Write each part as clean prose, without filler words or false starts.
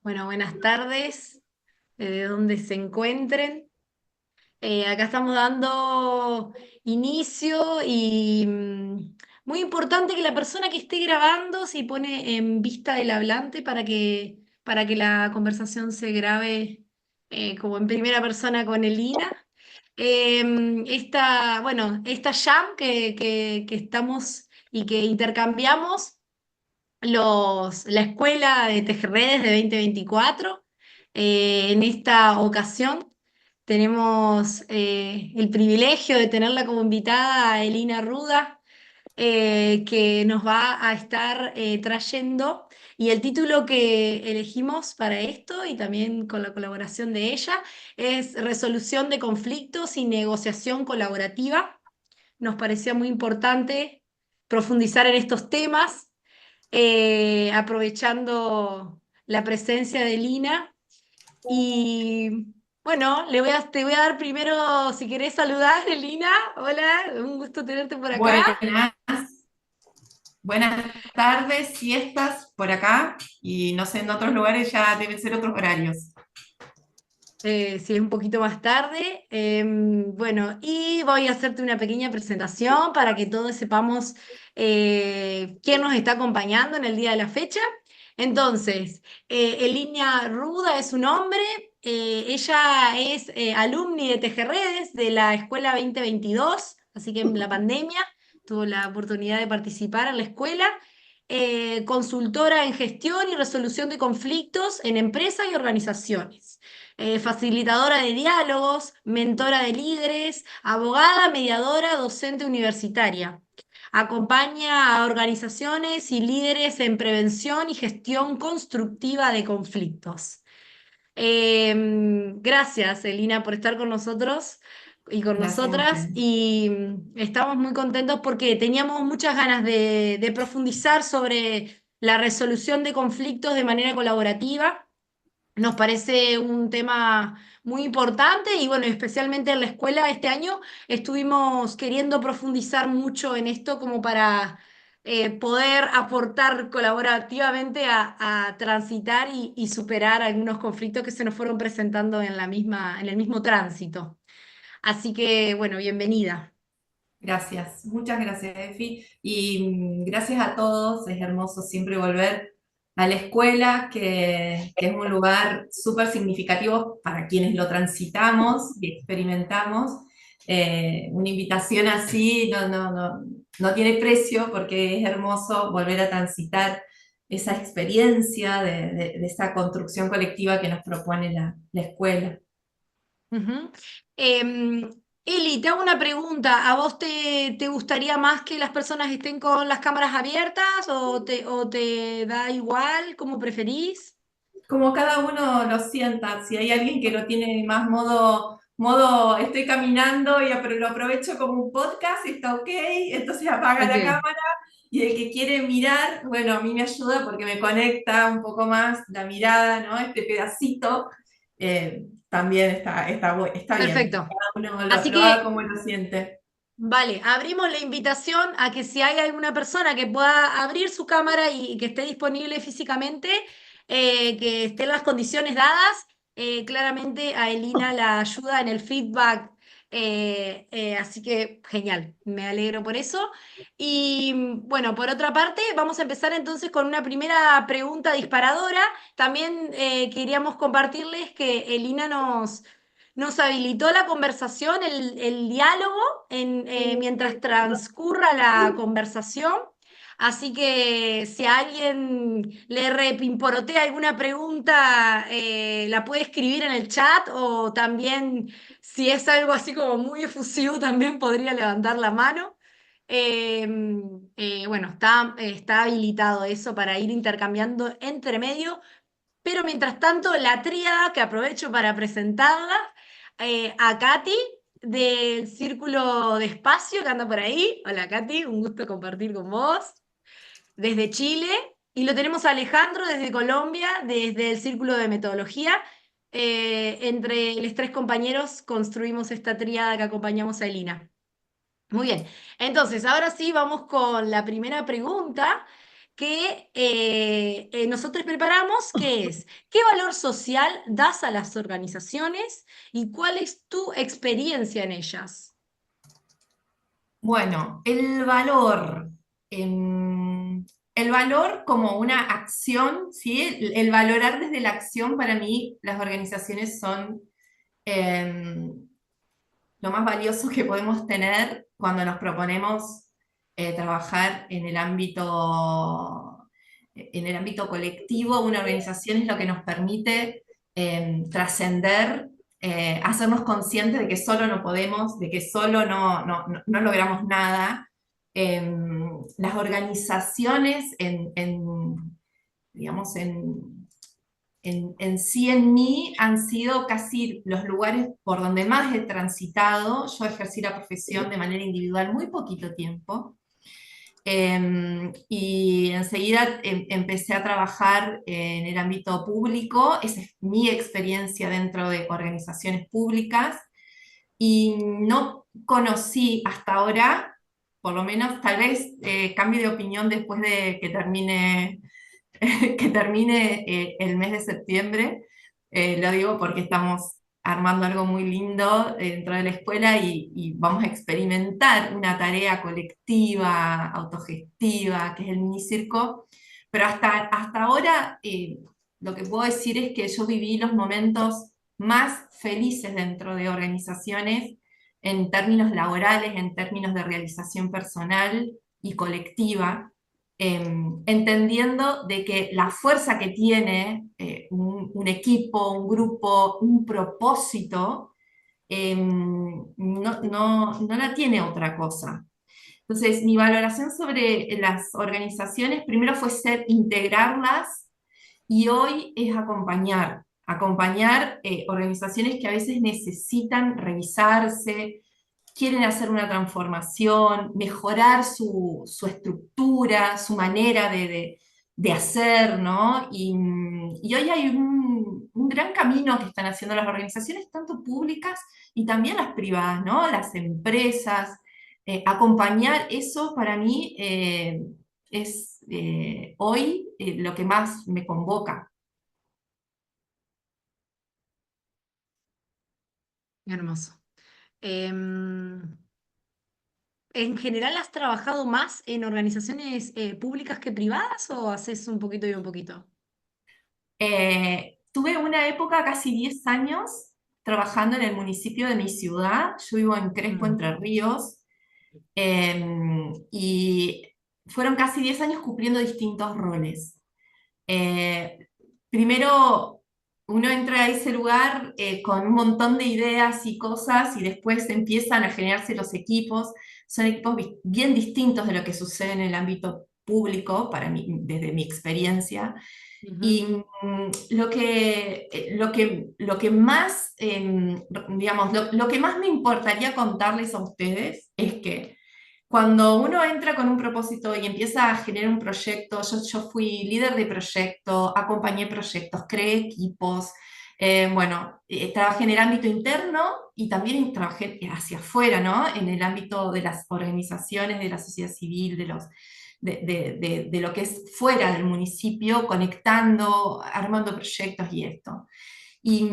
Bueno, buenas tardes, desde donde se encuentren. Acá estamos dando inicio y muy importante que la persona que esté grabando se pone en vista del hablante para que la conversación se grabe como en primera persona con Elina. Esta jam que estamos y que intercambiamos la Escuela de Tejerredes de 2024. En esta ocasión tenemos el privilegio de tenerla como invitada a Elina Ruda, que nos va a estar trayendo. Y el título que elegimos para esto, y también con la colaboración de ella, es Resolución de conflictos y negociación colaborativa. Nos parecía muy importante profundizar en estos temas, aprovechando la presencia de Lina. Y bueno, te voy a dar primero, si querés saludar, Lina. Hola, un gusto tenerte por acá. Buenas, buenas tardes, siestas por acá y no sé, en otros lugares ya deben ser otros horarios. Si es un poquito más tarde. Bueno, y voy a hacerte una pequeña presentación para que todos sepamos quién nos está acompañando en el día de la fecha. Entonces, Elina Ruda es su nombre. Ella es alumni de Tejerredes de la Escuela 2022, así que en la pandemia tuvo la oportunidad de participar en la escuela. Consultora en gestión y resolución de conflictos en empresas y organizaciones, facilitadora de diálogos, mentora de líderes, abogada, mediadora, docente universitaria. Acompaña a organizaciones y líderes en prevención y gestión constructiva de conflictos. Gracias, Elina, por estar con nosotros y con Gracias a nosotras. ustedes. Y estamos muy contentos porque teníamos muchas ganas de profundizar sobre la resolución de conflictos de manera colaborativa. Nos parece un tema muy importante y bueno, especialmente en la escuela este año estuvimos queriendo profundizar mucho en esto como para poder aportar colaborativamente a transitar y superar algunos conflictos que se nos fueron presentando en el mismo tránsito. Así que bueno, bienvenida. Gracias, muchas gracias, Efi. Y gracias a todos, es hermoso siempre volver a la escuela, que es un lugar súper significativo para quienes lo transitamos y experimentamos. Una invitación así no tiene precio porque es hermoso volver a transitar esa experiencia de esa construcción colectiva que nos propone la escuela. Ujú. Em, Eli, te hago una pregunta. ¿A vos te gustaría más que las personas estén con las cámaras abiertas o te da igual? ¿Cómo preferís? Como cada uno lo sienta, si hay alguien que lo tiene más modo estoy caminando y lo aprovecho como un podcast, está ok, entonces apaga la Ok. cámara y el que quiere mirar, bueno, a mí me ayuda porque me conecta un poco más la mirada, ¿no? Este pedacito también está bien, Perfecto. cada uno Así lo haga que, como lo siente. vale, abrimos la invitación a que si hay alguna persona que pueda abrir su cámara y que esté disponible físicamente, que estén las condiciones dadas, claramente a Elina la ayuda en el feedback. Así que genial, me alegro por eso. Y bueno, por otra parte, vamos a empezar entonces con una primera pregunta disparadora. También queríamos compartirles que Elina nos habilitó la conversación, el diálogo, mientras transcurra la conversación. Así que si a alguien le repimporotea alguna pregunta, la puede escribir en el chat o también si es algo así como muy efusivo, también podría levantar la mano. Eh, bueno, está habilitado eso para ir intercambiando entre medio, pero mientras tanto, la tríada que aprovecho para presentarla, a Katy del Círculo de Espacio que anda por ahí. Hola Katy, un gusto compartir con vos. Desde Chile. Y lo tenemos a Alejandro desde Colombia, desde el Círculo de Metodología. Entre los tres compañeros construimos esta tríada que acompañamos a Elina. Muy bien. Entonces, ahora sí vamos con la primera pregunta que nosotros preparamos, que es, ¿qué valor social das a las organizaciones y cuál es tu experiencia en ellas? Bueno, el valor como una acción, ¿sí? El valorar desde la acción, para mí, las organizaciones son em, lo más valioso que podemos tener cuando nos proponemos trabajar en el ámbito colectivo. Una organización es lo que nos permite trascender, hacernos conscientes de que solo no podemos, de que solo no logramos nada. Las organizaciones digamos, en sí en mí han sido casi los lugares por donde más he transitado. Yo ejercí la profesión de manera individual muy poquito tiempo. Y enseguida empecé a trabajar en el ámbito público. Esa es mi experiencia dentro de organizaciones públicas. Y no conocí hasta ahora, por lo menos tal vez cambie de opinión después de que termine el mes de septiembre. Lo digo porque estamos armando algo muy lindo dentro de la escuela y vamos a experimentar una tarea colectiva, autogestiva, que es el minicirco. Pero hasta ahora lo que puedo decir es que yo viví los momentos más felices dentro de organizaciones en términos laborales, en términos de realización personal y colectiva, entendiendo de que la fuerza que tiene un equipo, un grupo, un propósito, no la tiene otra cosa. Entonces, mi valoración sobre las organizaciones primero fue ser integrarlas y hoy es acompañar organizaciones que a veces necesitan revisarse, quieren hacer una transformación, mejorar su estructura, su manera de hacer, ¿no? Y hoy hay un gran camino que están haciendo las organizaciones, tanto públicas y también las privadas, ¿no? Las empresas. Acompañar eso para mí es hoy lo que más me convoca. Hermoso. Em, ¿En general has trabajado más en organizaciones públicas que privadas o haces un poquito y un poquito? Tuve una época, casi 10 años, trabajando en el municipio de mi ciudad. Yo vivo en Crespo, Mm. Entre Ríos, y fueron casi 10 años cumpliendo distintos roles. Eh, Primero, uno entra a ese lugar con un montón de ideas y cosas y después empiezan a generarse los equipos. Son equipos bien distintos de lo que sucede en el ámbito público, para mí, desde mi experiencia. Ujú. Y lo que más, digamos, lo que más me importaría contarles a ustedes es que cuando uno entra con un propósito y empieza a generar un proyecto, yo fui líder de proyecto, acompañé proyectos, creé equipos, bueno, trabajé en el ámbito interno y también trabajé hacia afuera, ¿no? En el ámbito de las organizaciones, de la sociedad civil, de lo que es fuera del municipio, conectando, armando proyectos y esto. Y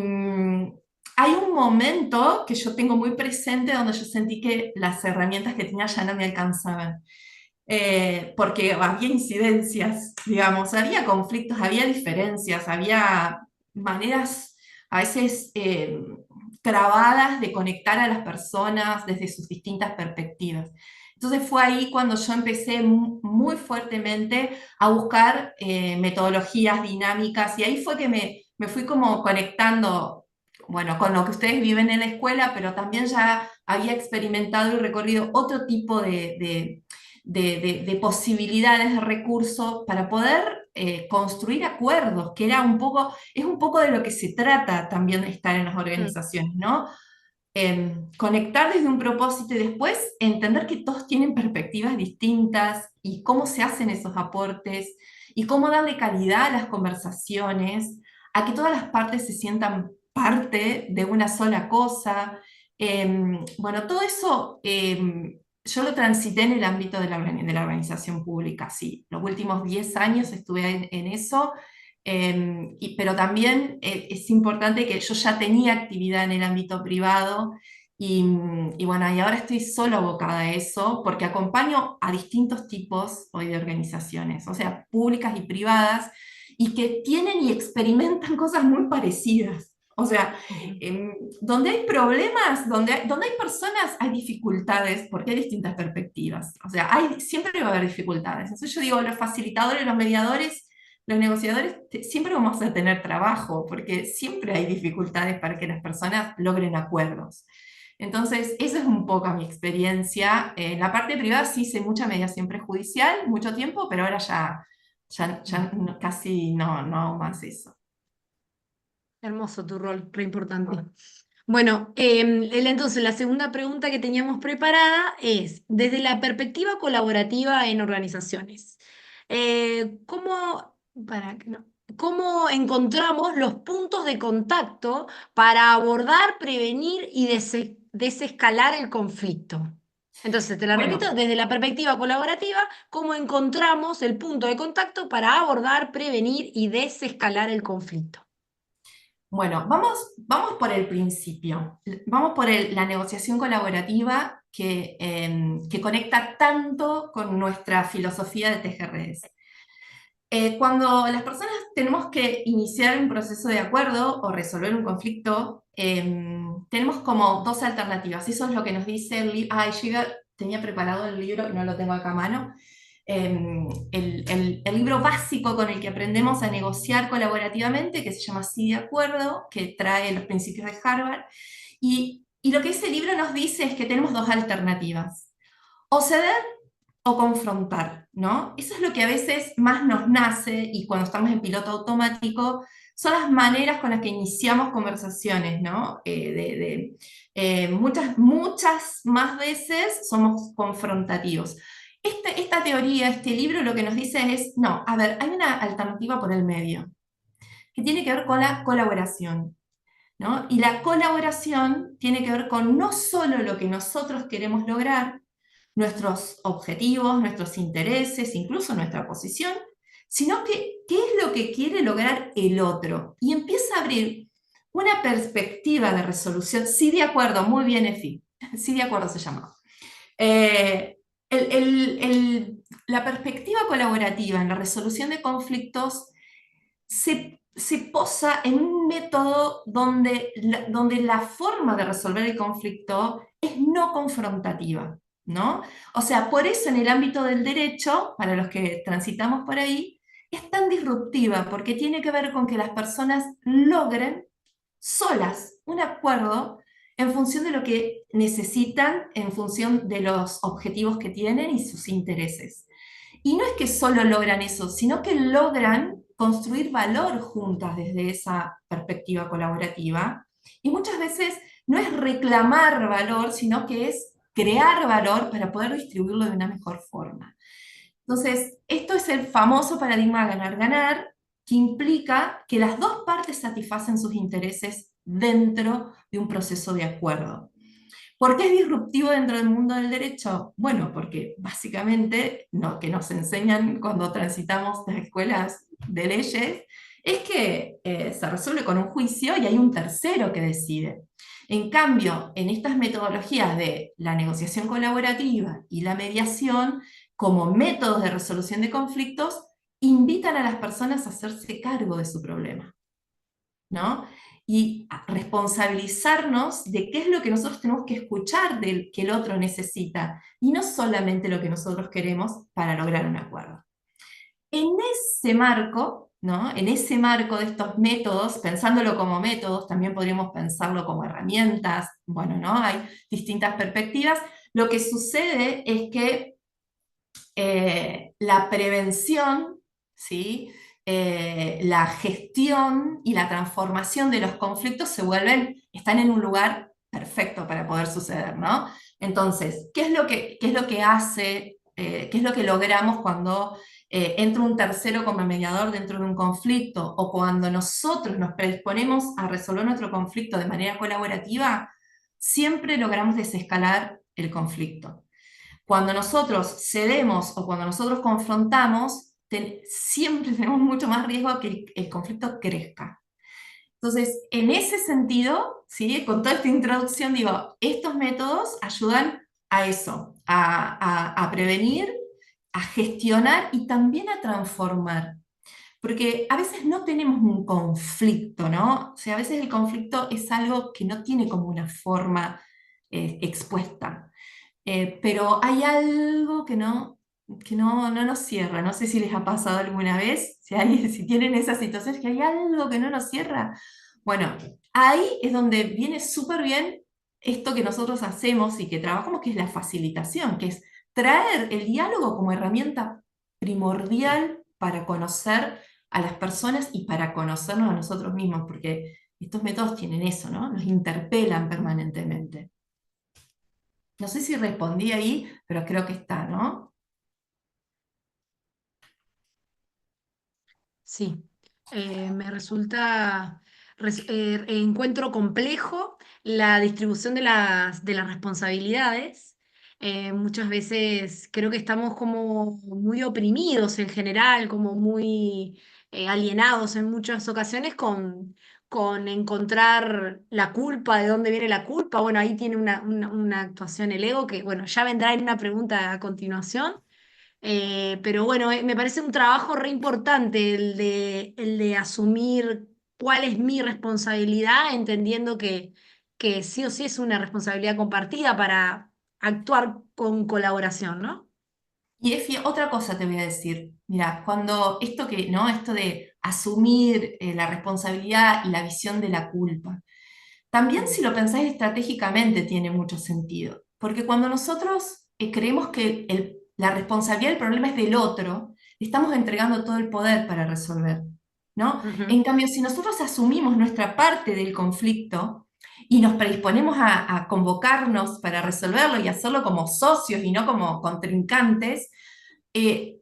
hay un momento que yo tengo muy presente donde yo sentí que las herramientas que tenía ya no me alcanzaban. Porque había incidencias, digamos, había conflictos, había diferencias, había maneras a veces trabadas de conectar a las personas desde sus distintas perspectivas. Entonces fue ahí cuando yo empecé muy fuertemente a buscar metodologías dinámicas y ahí fue que me fui como conectando, bueno, con lo que ustedes viven en la escuela, pero también ya había experimentado y recorrido otro tipo de posibilidades de recursos para poder construir acuerdos, que era es un poco de lo que se trata también de estar en las Mm. organizaciones, ¿no? Conectar desde un propósito y después entender que todos tienen perspectivas distintas y cómo se hacen esos aportes y cómo darle calidad a las conversaciones, a que todas las partes se sientan parte de una sola cosa. Bueno, todo eso yo lo transité en el ámbito de la organización pública, sí. Los últimos 10 años estuve en eso, pero también es importante que yo ya tenía actividad en el ámbito privado y bueno, y ahora estoy solo abocada a eso porque acompaño a distintos tipos hoy de organizaciones, o sea, públicas y privadas, y que tienen y experimentan cosas muy parecidas. O sea, Ujú. donde hay problemas, donde hay personas, hay dificultades, porque hay distintas perspectivas. O sea, siempre va a haber dificultades. Entonces yo digo, los facilitadores, los mediadores, los negociadores, siempre vamos a tener trabajo, porque siempre hay dificultades para que las personas logren acuerdos. Entonces, esa es un poco mi experiencia. En la parte privada sí hice mucha mediación prejudicial, mucho tiempo, pero ahora ya casi no hago más eso. Hermoso tu rol, re importante. Bueno, entonces la segunda pregunta que teníamos preparada es, desde la perspectiva colaborativa en organizaciones, no, ¿cómo encontramos los puntos de contacto para abordar, prevenir y desescalar el conflicto? Entonces, te la repito, Bueno, desde la perspectiva colaborativa, ¿cómo encontramos el punto de contacto para abordar, prevenir y desescalar el conflicto? Bueno, vamos por el principio. Vamos por la negociación colaborativa que conecta tanto con nuestra filosofía de tejer redes. Cuando las personas tenemos que iniciar un proceso de acuerdo o resolver un conflicto, tenemos como dos alternativas. Eso es lo que nos dice el libro. Ay, tenía preparado el libro y no lo tengo acá a mano. El libro básico con el que aprendemos a negociar colaborativamente, que se llama Sí de Acuerdo, que trae los principios de Harvard. Y lo que ese libro nos dice es que tenemos dos alternativas: o ceder o confrontar, ¿no? Eso es lo que a veces más nos nace, y cuando estamos en piloto automático son las maneras con las que iniciamos conversaciones, ¿no? Muchas más veces somos confrontativos. Esta teoría, este libro, lo que nos dice es, no, a ver, hay una alternativa por el medio, que tiene que ver con la colaboración, ¿no? Y la colaboración tiene que ver con no solo lo que nosotros queremos lograr, nuestros objetivos, nuestros intereses, incluso nuestra posición, sino que qué es lo que quiere lograr el otro. Y empieza a abrir una perspectiva de resolución. Sí, de acuerdo, muy bien, Efi. Sí, de acuerdo se llama. Eh, la perspectiva colaborativa en la resolución de conflictos se posa en un método donde la forma de resolver el conflicto es no confrontativa, ¿no? O sea, por eso en el ámbito del derecho, para los que transitamos por ahí, es tan disruptiva, porque tiene que ver con que las personas logren solas un acuerdo en función de lo que necesitan, en función de los objetivos que tienen y sus intereses. Y no es que solo logran eso, sino que logran construir valor juntas desde esa perspectiva colaborativa. Y muchas veces no es reclamar valor, sino que es crear valor para poder distribuirlo de una mejor forma. Entonces, esto es el famoso paradigma ganar-ganar, que implica que las dos partes satisfacen sus intereses dentro de un proceso de acuerdo. ¿Por qué es disruptivo dentro del mundo del derecho? Bueno, porque básicamente lo que nos enseñan cuando transitamos las escuelas de leyes es que se resuelve con un juicio y hay un tercero que decide. En cambio, en estas metodologías de la negociación colaborativa y la mediación, como métodos de resolución de conflictos, invitan a las personas a hacerse cargo de su problema, ¿no? Y a responsabilizarnos de qué es lo que nosotros tenemos que escuchar del que el otro necesita, y no solamente lo que nosotros queremos para lograr un acuerdo. En ese marco, ¿no? En ese marco de estos métodos, pensándolo como métodos, también podríamos pensarlo como herramientas, bueno, ¿no? Hay distintas perspectivas. Lo que sucede es que la prevención, ¿sí? La gestión y la transformación de los conflictos están en un lugar perfecto para poder suceder, ¿no? Entonces, qué es lo que hace, qué es lo que logramos cuando entra un tercero como mediador dentro de un conflicto, o cuando nosotros nos predisponemos a resolver nuestro conflicto de manera colaborativa? Siempre logramos desescalar el conflicto. Cuando nosotros cedemos o cuando nosotros confrontamos, siempre tenemos mucho más riesgo que el conflicto crezca. Entonces, en ese sentido, ¿sí? Con toda esta introducción, digo, estos métodos ayudan a eso, a prevenir, a gestionar y también a transformar. Porque a veces no tenemos un conflicto, ¿no? O sea, a veces el conflicto es algo que no tiene como una forma expuesta. Pero hay algo que no nos cierra. No sé si les ha pasado alguna vez, si tienen esas situaciones, que hay algo que no nos cierra. Bueno, ahí es donde viene súper bien esto que nosotros hacemos y que trabajamos, que es la facilitación, que es traer el diálogo como herramienta primordial para conocer a las personas y para conocernos a nosotros mismos, porque estos métodos tienen eso, ¿no? Nos interpelan permanentemente. No sé si respondí ahí, pero creo que está, ¿no? Sí, me resulta, encuentro complejo la distribución de las responsabilidades. Muchas veces creo que estamos como muy oprimidos en general, como muy alienados en muchas ocasiones con encontrar la culpa, de dónde viene la culpa. Bueno, ahí tiene una actuación el ego que, bueno, ya vendrá en una pregunta a continuación. Pero bueno, me parece un trabajo re importante el de asumir cuál es mi responsabilidad, entendiendo que sí o sí es una responsabilidad compartida para actuar con colaboración, ¿no? Y Efi, otra cosa te voy a decir. Mira, cuando ¿no? Esto de asumir la responsabilidad y la visión de la culpa. También Mm. si lo pensáis estratégicamente tiene mucho sentido, porque cuando nosotros creemos que la responsabilidad del problema es del otro, le estamos entregando todo el poder para resolver, ¿no? Ujú. En cambio, si nosotros asumimos nuestra parte del conflicto y nos predisponemos a convocarnos para resolverlo y hacerlo como socios y no como contrincantes, eh,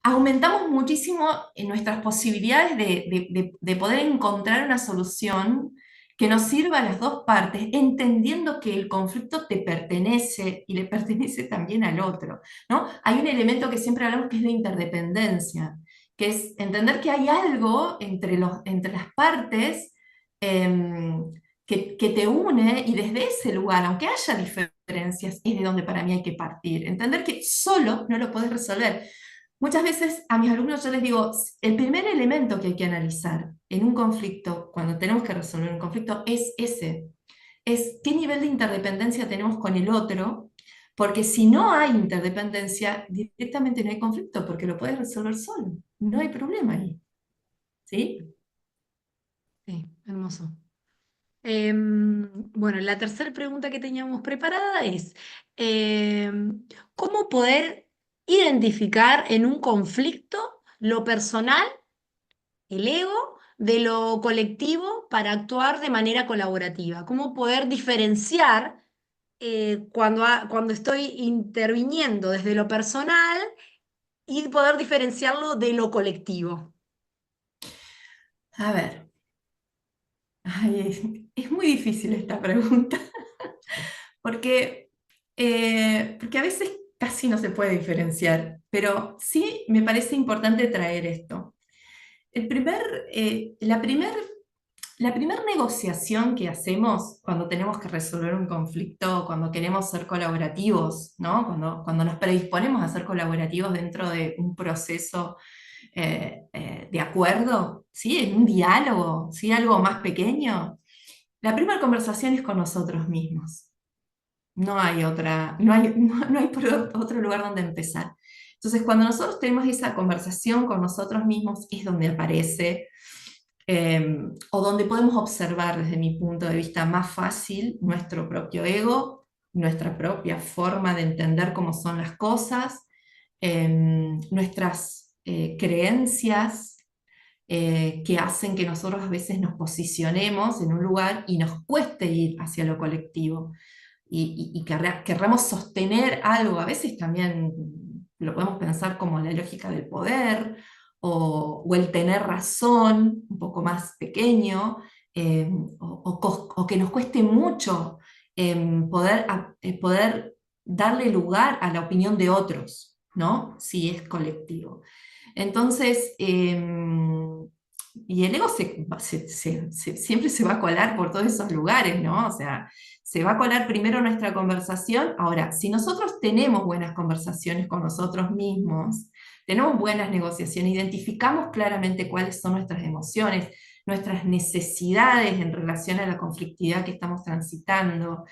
aumentamos muchísimo en nuestras posibilidades de poder encontrar una solución que nos sirva a las dos partes, entendiendo que el conflicto te pertenece y le pertenece también al otro, ¿no? Hay un elemento que siempre hablamos que es la interdependencia, que es entender que hay algo entre las partes que te une y desde ese lugar, aunque haya diferencias, es de donde para mí hay que partir. Entender que solo no lo puedes resolver. Muchas veces a mis alumnos yo les digo, el primer elemento que hay que analizar en un conflicto, cuando tenemos que resolver un conflicto, es ese, es qué nivel de interdependencia tenemos con el otro, porque si no hay interdependencia, directamente no hay conflicto, porque lo puedes resolver solo, no hay problema ahí, ¿sí? Sí, hermoso. Bueno, la tercera pregunta que teníamos preparada es, ¿cómo poder identificar en un conflicto lo personal, el ego, de lo colectivo para actuar de manera colaborativa? ¿Cómo poder diferenciar cuando estoy interviniendo desde lo personal y poder diferenciarlo de lo colectivo? A ver, ay, es muy difícil esta pregunta, porque a veces casi no se puede diferenciar, pero sí me parece importante traer esto. El primer, la primer negociación que hacemos cuando tenemos que resolver un conflicto, cuando queremos ser colaborativos, ¿no? Cuando nos predisponemos a ser colaborativos dentro de un proceso de acuerdo, ¿sí? En un diálogo, ¿sí? Algo más pequeño. La primera conversación es con nosotros mismos. No hay otra, no hay otro lugar donde empezar. Entonces, cuando nosotros tenemos esa conversación con nosotros mismos, es donde aparece o donde podemos observar desde mi punto de vista más fácil nuestro propio ego, nuestra propia forma de entender cómo son las cosas, nuestras creencias que hacen que nosotros a veces nos posicionemos en un lugar y nos cueste ir hacia lo colectivo y querramos sostener algo, a veces también lo podemos pensar como la lógica del poder o el tener razón, un poco más pequeño, o que nos cueste mucho poder darle lugar a la opinión de otros, ¿no? Si es colectivo. Entonces, y el ego siempre se va a colar por todos esos lugares, ¿no? O sea, se va a colar primero en nuestra conversación. Ahora, si nosotros tenemos buenas conversaciones con nosotros mismos, tenemos buenas negociaciones, identificamos claramente cuáles son nuestras emociones, nuestras necesidades en relación a la conflictividad que estamos transitando,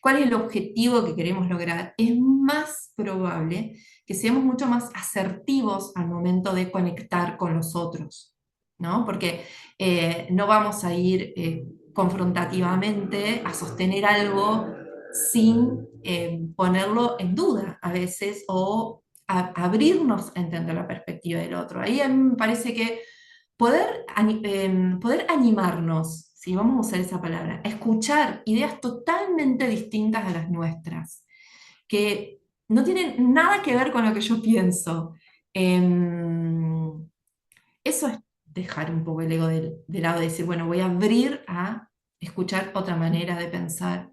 cuál es el objetivo que queremos lograr, es más probable que seamos mucho más asertivos al momento de conectar con los otros, ¿no? Porque no vamos a ir confrontativamente a sostener algo sin ponerlo en duda a veces o abrirnos a entender la perspectiva del otro. Ahí a mí me parece que poder animarnos, si vamos a usar esa palabra, a escuchar ideas totalmente distintas a las nuestras, que no tienen nada que ver con lo que yo pienso. Em, Eso es dejar un poco el ego de lado, de decir, bueno, voy a abrir a escuchar otra manera de pensar.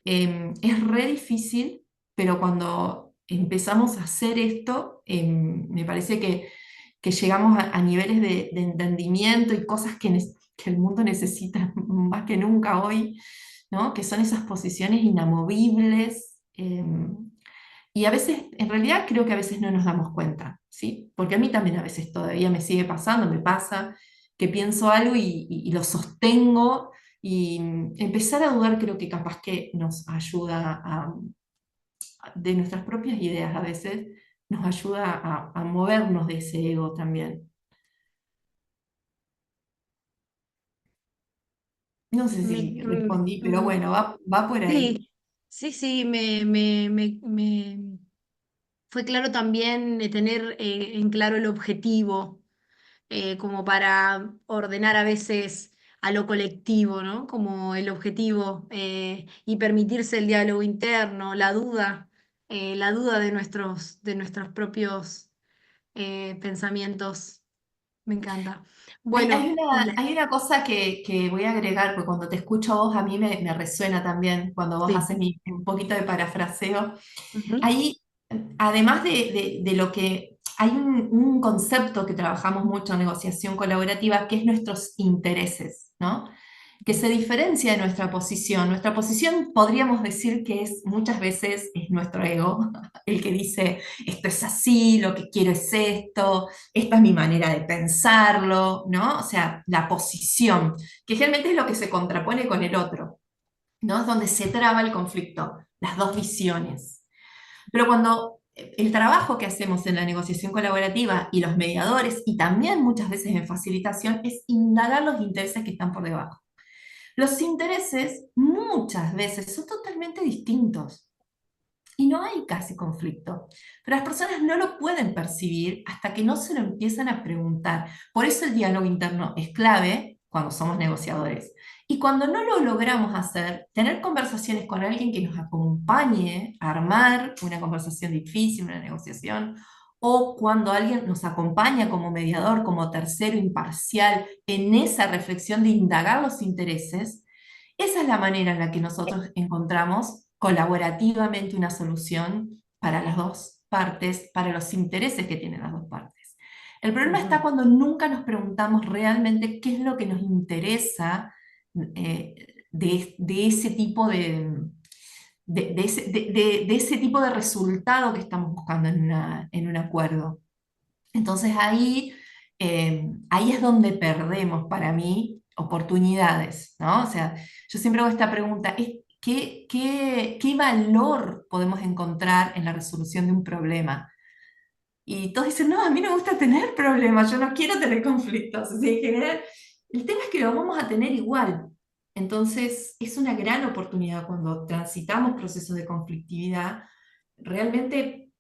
Es re difícil, pero cuando empezamos a hacer esto, me parece que llegamos a niveles de entendimiento y cosas que el mundo necesita más que nunca hoy, ¿no? Que son esas posiciones inamovibles. Y a veces, en realidad creo que a veces no nos damos cuenta, ¿sí? Porque a mí también a veces todavía me sigue pasando, me pasa que pienso algo y lo sostengo y empezar a dudar creo que capaz que nos ayuda de nuestras propias ideas a veces, nos ayuda a movernos de ese ego también. No sé Me- si mm, respondí, pero mm, bueno, va por ahí. sí, sí, sí, fue claro también tener en claro el objetivo, como para ordenar a veces a lo colectivo, ¿no? Como el objetivo, y permitirse el diálogo interno, la duda de nuestros propios pensamientos. Me encanta. Bueno, Hay una cosa que voy a agregar, porque cuando te escucho a vos, a mí me resuena también, cuando vos sí. haces un poquito de parafraseo. Ujú. Ahí, además de lo que hay un concepto que trabajamos mucho en negociación colaborativa, que es nuestros intereses, ¿no? Que se diferencia de nuestra posición. Nuestra posición podríamos decir que es muchas veces es nuestro ego, el que dice, esto es así, lo que quiero es esto, esta es mi manera de pensarlo, ¿no? O sea, la posición, que generalmente es lo que se contrapone con el otro, ¿no? Es donde se traba el conflicto, las dos visiones. Pero cuando el trabajo que hacemos en la negociación colaborativa y los mediadores, y también muchas veces en facilitación, es indagar los intereses que están por debajo. Los intereses muchas veces son totalmente distintos y no hay casi conflicto, pero las personas no lo pueden percibir hasta que no se lo empiezan a preguntar. Por eso el diálogo interno es clave cuando somos negociadores. Y cuando no lo logramos hacer, tener conversaciones con alguien que nos acompañe a armar una conversación difícil, una negociación, o cuando alguien nos acompaña como mediador, como tercero imparcial en esa reflexión de indagar los intereses, esa es la manera en la que nosotros encontramos colaborativamente una solución para las dos partes, para los intereses que tienen las dos partes. El problema está Ujú. cuando nunca nos preguntamos realmente qué es lo que nos interesa de ese tipo de ese tipo de resultado que estamos buscando en un acuerdo. Entonces ahí es donde perdemos para mí oportunidades, ¿no? O sea, yo siempre hago esta pregunta, ¿qué valor podemos encontrar en la resolución de un problema? Y todos dicen, no, a mí no me gusta tener problemas, yo no quiero tener conflictos. O sea, en general, el tema es que lo vamos a tener igual. Entonces, es una gran oportunidad cuando transitamos procesos de conflictividad, realmente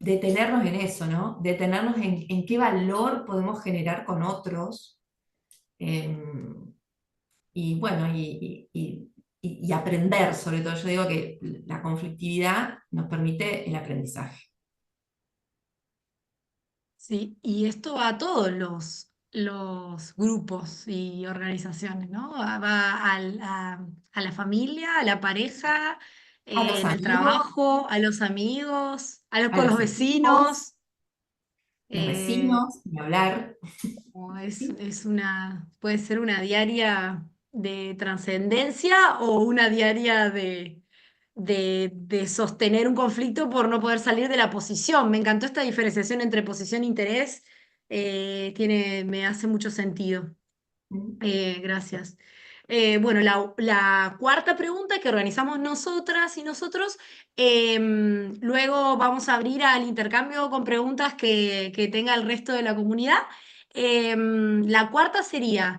detenernos en eso, ¿no? Detenernos en qué valor podemos generar con otros. eh, y bueno, y aprender, sobre todo. Yo digo que la conflictividad nos permite el aprendizaje. Sí, y esto va a todos los grupos y organizaciones, ¿no? Va a la familia, a la pareja, A los en el amigos, trabajo, a los amigos, a con los los equipos, vecinos. los eh, vecinos, ni hablar. o ¿Sí? puede ser una diaria de trascendencia o una diaria de sostener un conflicto por no poder salir de la posición. Me encantó esta diferenciación entre posición e interés. Me hace mucho sentido. Mm. Gracias. Bueno, la cuarta pregunta que organizamos nosotras y nosotros, luego vamos a abrir al intercambio con preguntas que tenga el resto de la comunidad. La cuarta sería,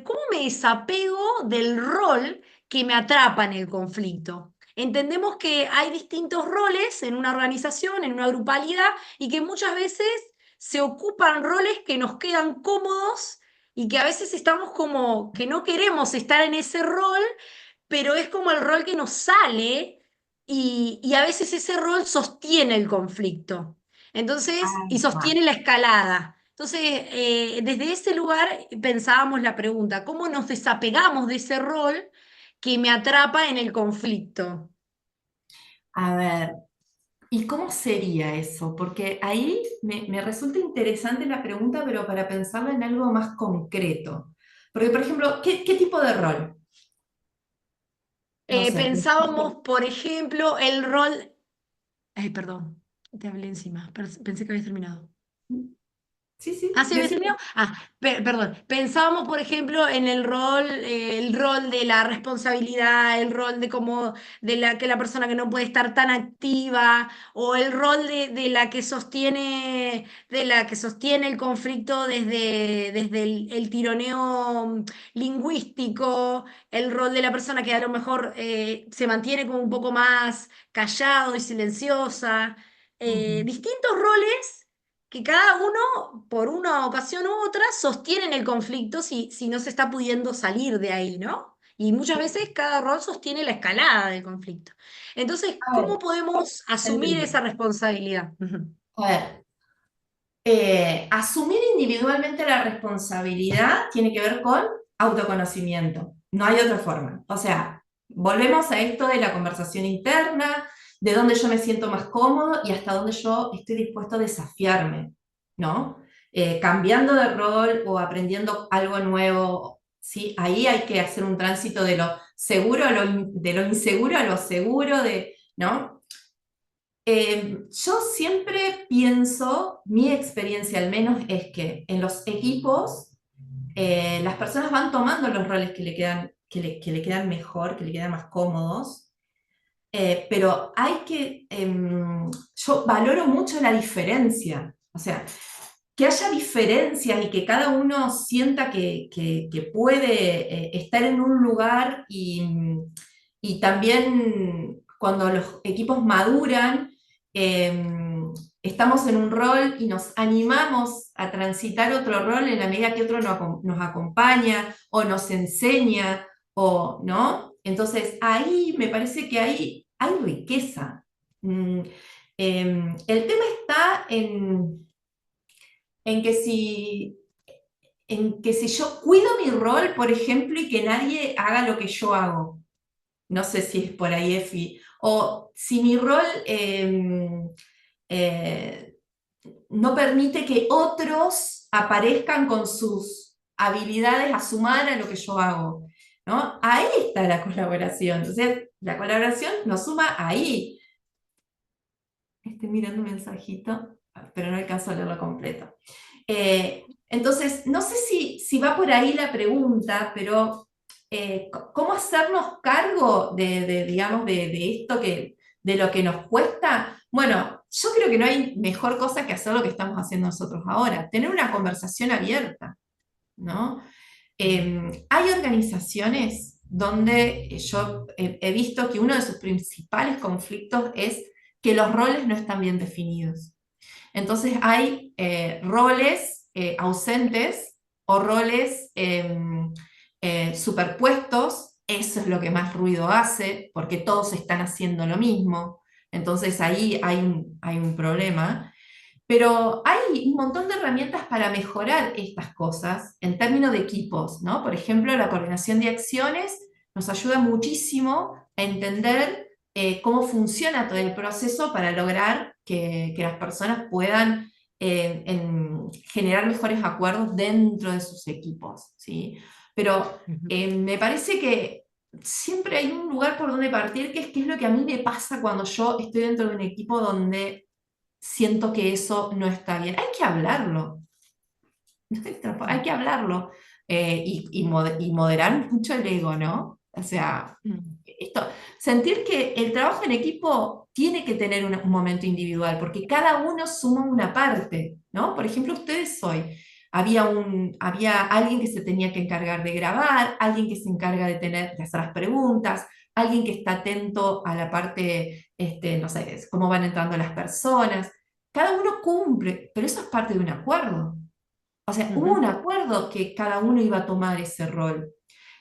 ¿cómo me desapego del rol que me atrapa en el conflicto? Entendemos que hay distintos roles en una organización, en una grupalidad, y que muchas veces se ocupan roles que nos quedan cómodos y que a veces estamos como que no queremos estar en ese rol, pero es como el rol que nos sale y a veces ese rol sostiene el conflicto. Entonces, y Ahí va. sostiene la escalada. Entonces, desde ese lugar pensábamos la pregunta, ¿cómo nos desapegamos de ese rol que me atrapa en el conflicto? A ver, ¿y cómo sería eso? Porque ahí me resulta interesante la pregunta, pero para pensarla en algo más concreto. Porque, por ejemplo, ¿qué tipo de rol? No sé. Pensábamos, por ejemplo, el rol... Ay, perdón, te hablé encima, pensé que habías terminado. Sí, Ah, sí, ¿sí había decime. terminado? Ah, perdón. Pensábamos, por ejemplo, en el rol de la responsabilidad, el rol de como de la que la persona que no puede estar tan activa, o el rol de la que sostiene el conflicto desde el tironeo lingüístico, el rol de la persona que a lo mejor se mantiene como un poco más callado y silenciosa. Ujú. Distintos roles que cada uno, por una ocasión u otra, sostienen el conflicto si no se está pudiendo salir de ahí, ¿no? Y muchas veces cada rol sostiene la escalada del conflicto. Entonces, A ¿cómo ver, podemos asumir entendí. esa responsabilidad? Ujú. A ver, asumir individualmente la responsabilidad tiene que ver con autoconocimiento. No hay otra forma. O sea, volvemos a esto de la conversación interna, de dónde yo me siento más cómodo y hasta dónde yo estoy dispuesto a desafiarme, ¿no? Cambiando de rol o aprendiendo algo nuevo, ¿sí? Ahí hay que hacer un tránsito de lo seguro a de lo inseguro a lo seguro, ¿no? Yo siempre pienso, mi experiencia al menos es que en los equipos las personas van tomando los roles que le quedan, que le quedan mejor, que le quedan más cómodos, pero yo valoro mucho la diferencia, o sea, que haya diferencias y que cada uno sienta que puede estar en un lugar y también cuando los equipos maduran, estamos en un rol y nos animamos a transitar otro rol en la medida que otro nos acompaña o nos enseña, o, ¿no? Entonces ahí me parece que hay riqueza. Mm, el tema está en que en que si yo cuido mi rol, por ejemplo, y que nadie haga lo que yo hago. No sé si es por ahí, Efi. O si mi rol eh, no permite que otros aparezcan con sus habilidades a sumar a lo que yo hago, ¿no? Ahí está la colaboración. Entonces, la colaboración nos suma ahí. Estoy mirando un mensajito, pero no alcanzo a leerlo completo. Entonces, no sé si va por ahí la pregunta, pero ¿cómo hacernos cargo digamos, de esto de lo que nos cuesta? Bueno, yo creo que no hay mejor cosa que hacer lo que estamos haciendo nosotros ahora, tener una conversación abierta, ¿no? Hay organizaciones donde yo he visto que uno de sus principales conflictos es que los roles no están bien definidos. Entonces hay roles ausentes o roles superpuestos, eso es lo que más ruido hace, porque todos están haciendo lo mismo, entonces ahí hay un problema. Pero hay un montón de herramientas para mejorar estas cosas en términos de equipos, ¿no? Por ejemplo, la coordinación de acciones nos ayuda muchísimo a entender cómo funciona todo el proceso para lograr que las personas puedan generar mejores acuerdos dentro de sus equipos, ¿sí? Pero Ujú. me parece que siempre hay un lugar por donde partir, que es lo que a mí me pasa cuando yo estoy dentro de un equipo donde siento que eso no está bien. Hay que hablarlo, hay que hablarlo y moderar mucho el ego, ¿no? O sea, Mm. esto, sentir que el trabajo en equipo tiene que tener un momento individual, porque cada uno suma una parte, ¿no? Por ejemplo, ustedes hoy, había alguien que se tenía que encargar de grabar, alguien que se encarga de hacer las preguntas, alguien que está atento a la parte, no sé, es cómo van entrando las personas. Cada uno cumple, pero eso es parte de un acuerdo. O sea, hubo un Ujú. acuerdo que cada uno iba a tomar ese rol.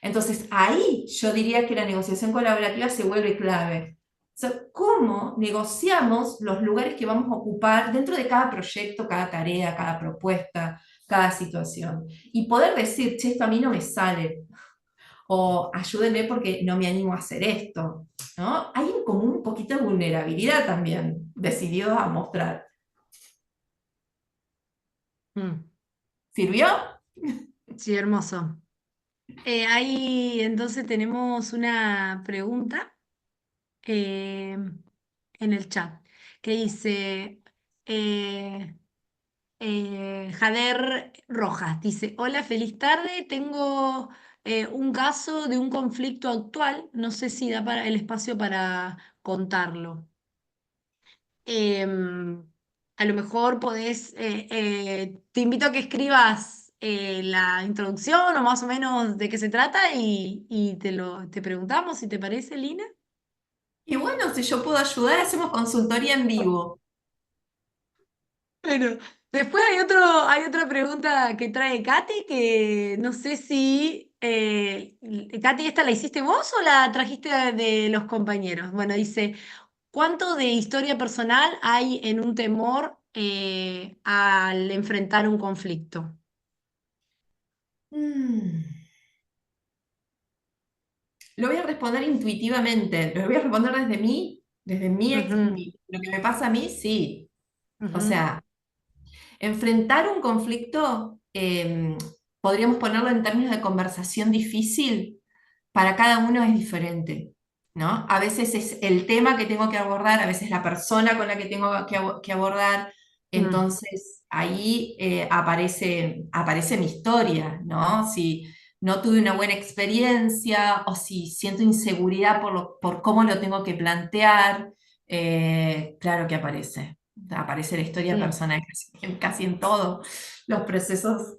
Entonces, ahí yo diría que la negociación colaborativa se vuelve clave. O sea, ¿cómo negociamos los lugares que vamos a ocupar dentro de cada proyecto, cada tarea, cada propuesta, cada situación? Y poder decir, che, esto a mí no me sale, o ayúdenme porque no me animo a hacer esto, ¿no? Hay como un poquito de vulnerabilidad también, decidido a mostrar. Mm. ¿Sirvió? Sí, hermoso. Ahí entonces tenemos una pregunta eh, en el chat que dice eh, Jader Rojas, dice, hola, feliz tarde, tengo un caso de un conflicto actual, no sé si da para el espacio para contarlo. Em, a lo mejor podés, te invito a que escribas la introducción o más o menos de qué se trata y te preguntamos si te parece, Lina. Y bueno, si yo puedo ayudar, hacemos consultoría en vivo. Bueno, después hay otra pregunta que trae Katy, que no sé si, Katy, ¿esta la hiciste vos o la trajiste de los compañeros? Bueno, dice, ¿cuánto de historia personal hay en un temor al enfrentar un conflicto? Mm, Lo voy a responder intuitivamente, lo voy a responder Ujú, lo que me pasa a mí, sí. O ujú, sea, enfrentar un conflicto, podríamos ponerlo en términos de conversación difícil, para cada uno es diferente, ¿no? A veces es el tema que tengo que abordar, a veces la persona con la que tengo que abordar, mm, entonces ahí aparece mi historia, ¿no? Si no tuve una buena experiencia o si siento inseguridad por cómo lo tengo que plantear, claro que aparece la historia mm, personal casi en todo los procesos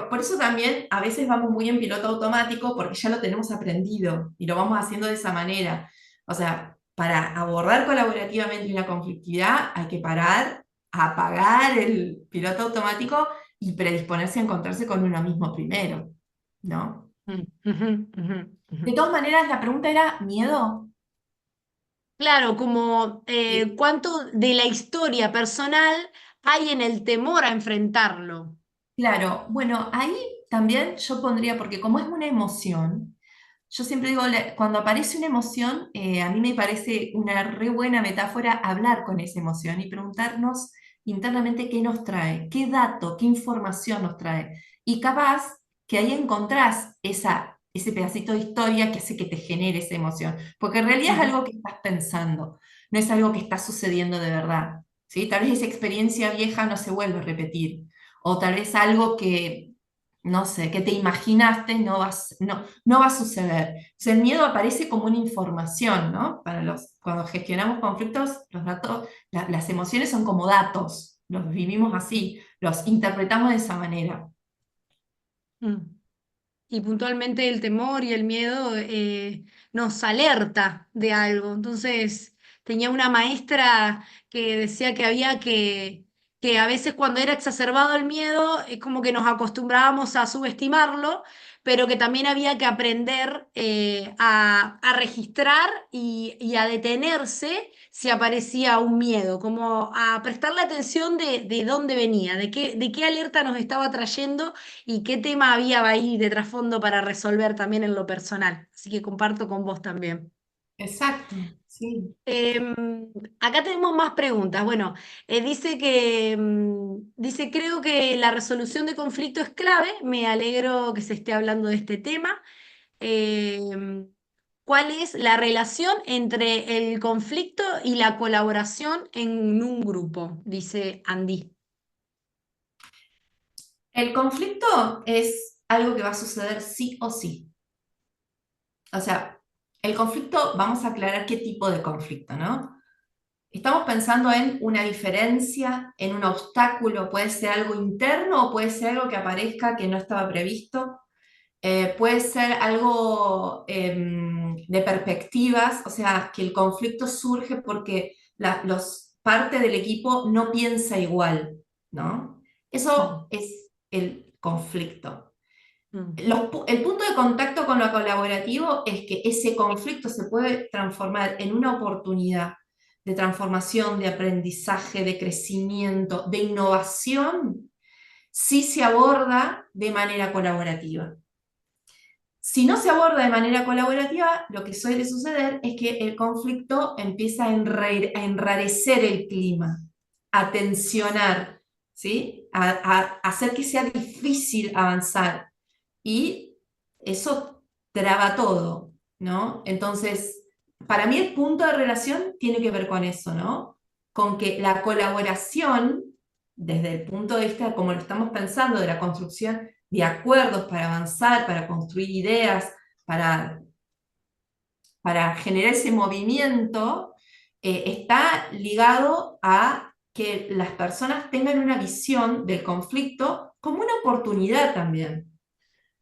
Por eso también a veces vamos muy en piloto automático porque ya lo tenemos aprendido y lo vamos haciendo de esa manera. O sea, para abordar colaborativamente una conflictividad hay que parar, apagar el piloto automático y predisponerse a encontrarse con uno mismo primero, ¿no? mm, ujú, ujú, ujú. De todas maneras, la pregunta era miedo. Claro, como Sí. cuánto de la historia personal hay en el temor a enfrentarlo. Claro, bueno, ahí también yo pondría, porque como es una emoción, yo siempre digo, cuando aparece una emoción, a mí me parece una re buena metáfora hablar con esa emoción y preguntarnos internamente qué nos trae, qué dato, qué información nos trae. Y capaz que ahí encontrás ese pedacito de historia que hace que te genere esa emoción, porque en realidad es Ujú, algo que estás pensando, no es algo que está sucediendo de verdad, ¿sí? Tal vez esa experiencia vieja no se vuelve a repetir, o tal vez algo que, no sé, que te imaginaste no va a suceder. O sea, el miedo aparece como una información, ¿no? Cuando gestionamos conflictos, los datos, las emociones son como datos, los vivimos así, los interpretamos de esa manera. mm. Y puntualmente el temor y el miedo nos alerta de algo. Entonces, tenía una maestra que decía que había que a veces cuando era exacerbado el miedo, es como que nos acostumbrábamos a subestimarlo, pero que también había que aprender a registrar y a detenerse si aparecía un miedo, como a prestarle atención de dónde venía, de qué alerta nos estaba trayendo y qué tema había ahí de trasfondo para resolver también en lo personal. Así que comparto con vos también. Exacto, sí. Acá tenemos más preguntas. Bueno, dice que dice, creo que la resolución de conflicto es clave. Me alegro que se esté hablando de este tema. Em, ¿Cuál es la relación entre el conflicto y la colaboración en un grupo? Dice Andy. El conflicto es algo que va a suceder sí o sí. O sea, el conflicto, vamos a aclarar qué tipo de conflicto, ¿no? Estamos pensando en una diferencia, en un obstáculo, puede ser algo interno o puede ser algo que aparezca que no estaba previsto. Puede ser algo de perspectivas, o sea, que el conflicto surge porque parte del equipo no piensa igual, ¿no? Eso Mm, es el conflicto. mm, El punto de contacto con lo colaborativo es que ese conflicto se puede transformar en una oportunidad de transformación, de aprendizaje, de crecimiento, de innovación, si se aborda de manera colaborativa. Si no se aborda de manera colaborativa, lo que suele suceder es que el conflicto empieza a enrarecer el clima, a tensionar, ¿sí? A hacer que sea difícil avanzar. Y eso traba todo, ¿no? Entonces, para mí el punto de relación tiene que ver con eso, ¿no? Con que la colaboración, desde el punto de vista como lo estamos pensando, de la construcción de acuerdos para avanzar, para construir ideas, para, para generar ese movimiento, está ligado a que las personas tengan una visión del conflicto como una oportunidad también,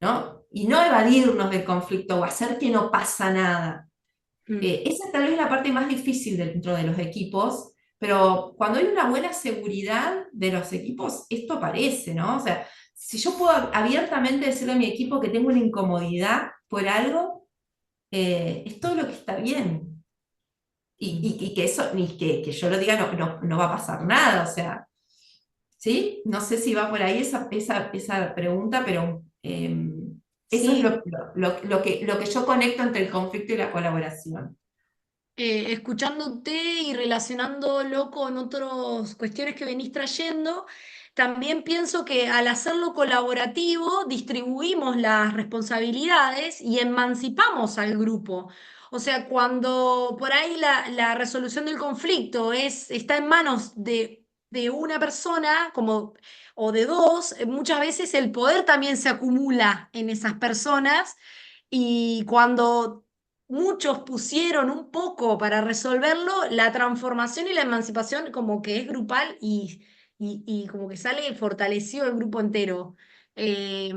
¿no? Y no evadirnos del conflicto o hacer que no pasa nada. mm. Esa tal vez es la parte más difícil dentro de los equipos, pero cuando hay una buena seguridad de los equipos, esto aparece, ¿no? O sea, si yo puedo abiertamente decirle a mi equipo que tengo una incomodidad por algo, es todo lo que está bien. Mm. Y que eso, ni que yo lo diga, no va a pasar nada, o sea, ¿sí? No sé si va por ahí esa pregunta, pero eso es Sí, lo que yo conecto entre el conflicto y la colaboración. escuchándote y relacionándolo con otras cuestiones que venís trayendo, también pienso que al hacerlo colaborativo distribuimos las responsabilidades y emancipamos al grupo. O sea, cuando por ahí la resolución del conflicto está en manos de una persona como, o de dos, muchas veces el poder también se acumula en esas personas. Y cuando muchos pusieron un poco para resolverlo, la transformación y la emancipación como que es grupal y como que sale fortalecido el grupo entero. Eh,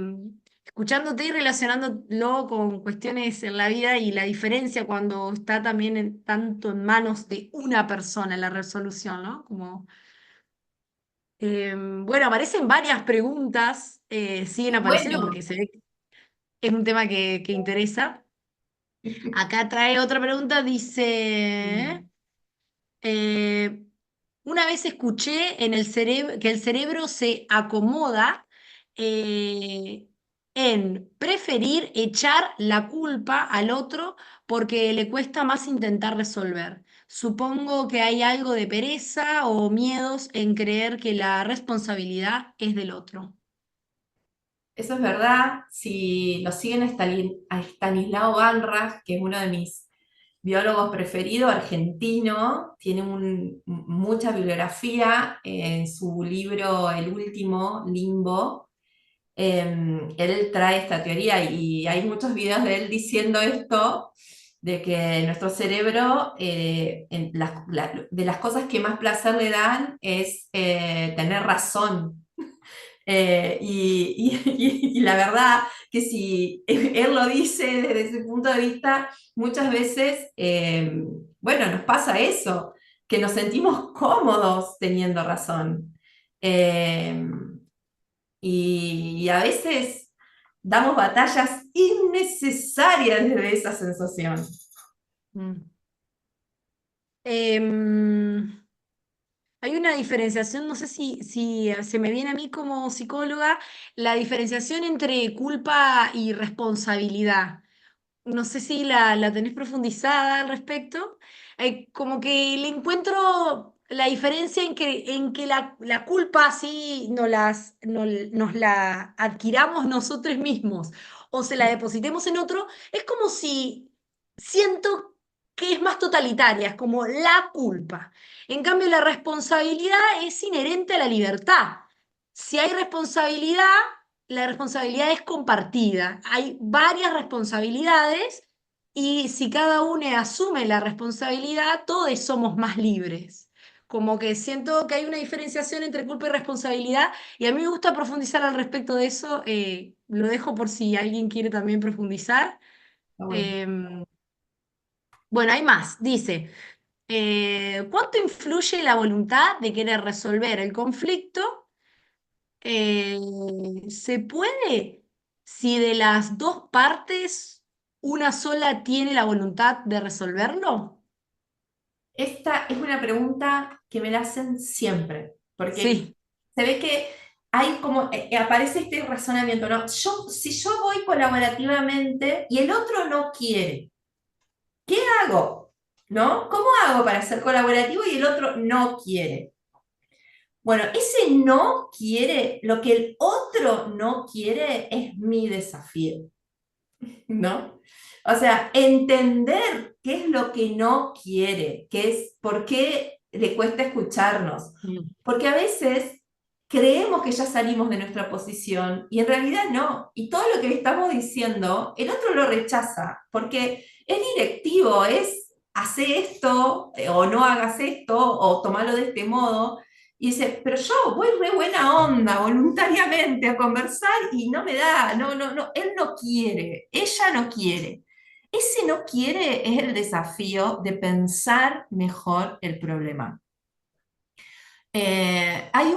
Escuchándote y relacionándolo con cuestiones en la vida y la diferencia cuando está también tanto en manos de una persona la resolución, ¿no? Como, bueno, aparecen varias preguntas, siguen apareciendo Bueno, porque se ve que es un tema que interesa. Acá trae otra pregunta, dice, eh, una vez escuché en el cerebro que el cerebro se acomoda eh, en preferir echar la culpa al otro porque le cuesta más intentar resolver. Supongo que hay algo de pereza o miedos en creer que la responsabilidad es del otro. eso es verdad. Si lo siguen a Stanislao Banrach, que es uno de mis biólogos preferidos, argentino, tiene mucha bibliografía en su libro El último, Limbo. Él trae esta teoría y hay muchos videos de él diciendo esto, de que nuestro cerebro, de las cosas que más placer le dan es tener razón. Y la verdad que si él lo dice desde ese punto de vista, muchas veces, bueno, nos pasa eso, que nos sentimos cómodos teniendo razón. Eh, y a veces damos batallas innecesarias desde esa sensación. Mm. Em, Hay una diferenciación, no sé si se me viene a mí como psicóloga, la diferenciación entre culpa y responsabilidad. No sé si la tenés profundizada al respecto. Como que le encuentro la diferencia en que la culpa sí nos la adquiramos nosotros mismos o se la depositemos en otro. Es como si siento que es más totalitaria, es como la culpa. En cambio, la responsabilidad es inherente a la libertad. Si hay responsabilidad, la responsabilidad es compartida. Hay varias responsabilidades y si cada uno asume la responsabilidad, todos somos más libres. Como que siento que hay una diferenciación entre culpa y responsabilidad y a mí me gusta profundizar al respecto de eso. Lo dejo por si alguien quiere también profundizar. Está bueno. Em, bueno, hay más. Dice, ¿cuánto influye la voluntad de querer resolver el conflicto? ¿Se puede si de las dos partes una sola tiene la voluntad de resolverlo? Esta es una pregunta que me la hacen siempre, porque Sí. se ve que hay como, aparece este razonamiento, ¿no? Si yo voy colaborativamente y el otro no quiere, ¿qué hago? ¿No? ¿Cómo hago para ser colaborativo y el otro no quiere? Bueno, ese no quiere, lo que el otro no quiere es mi desafío, ¿no? O sea, entender qué es lo que no quiere, qué es, por qué le cuesta escucharnos. Mm. Porque a veces creemos que ya salimos de nuestra posición y en realidad no. Y todo lo que le estamos diciendo, el otro lo rechaza, porque es directivo, es hacer esto o no hagas esto o tomalo de este modo. Y dice, pero yo voy re buena onda, voluntariamente a conversar y no me da, no, él no quiere, ella no quiere. Ese no quiere es el desafío de pensar mejor el problema. Hay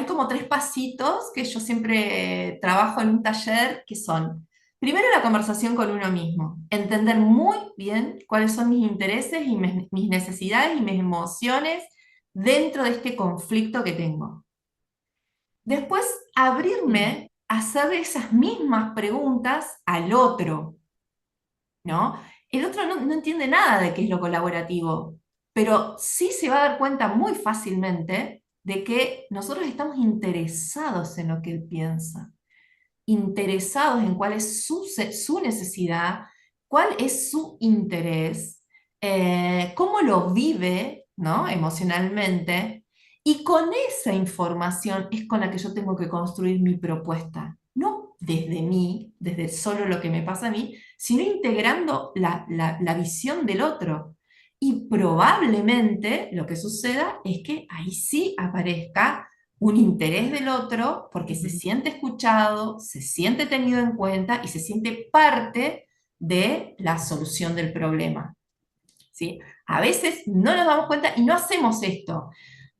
como tres pasitos que yo siempre trabajo en un taller que son, primero la conversación con uno mismo, entender muy bien cuáles son mis intereses y mis necesidades y mis emociones dentro de este conflicto que tengo. Después, Mm. abrirme a hacer esas mismas preguntas al otro, ¿no? El otro no entiende nada de qué es lo colaborativo, pero sí se va a dar cuenta muy fácilmente de que nosotros estamos interesados en lo que él piensa, interesados en cuál es su necesidad, cuál es su interés, cómo lo vive, ¿no? Emocionalmente. Y con esa información es con la que yo tengo que construir mi propuesta, no desde mí, desde solo lo que me pasa a mí, sino integrando la visión del otro. Y probablemente lo que suceda es que ahí sí aparezca un interés del otro porque se Ujú. siente escuchado, se siente tenido en cuenta y se siente parte de la solución del problema. ¿Sí? A veces no nos damos cuenta y no hacemos esto.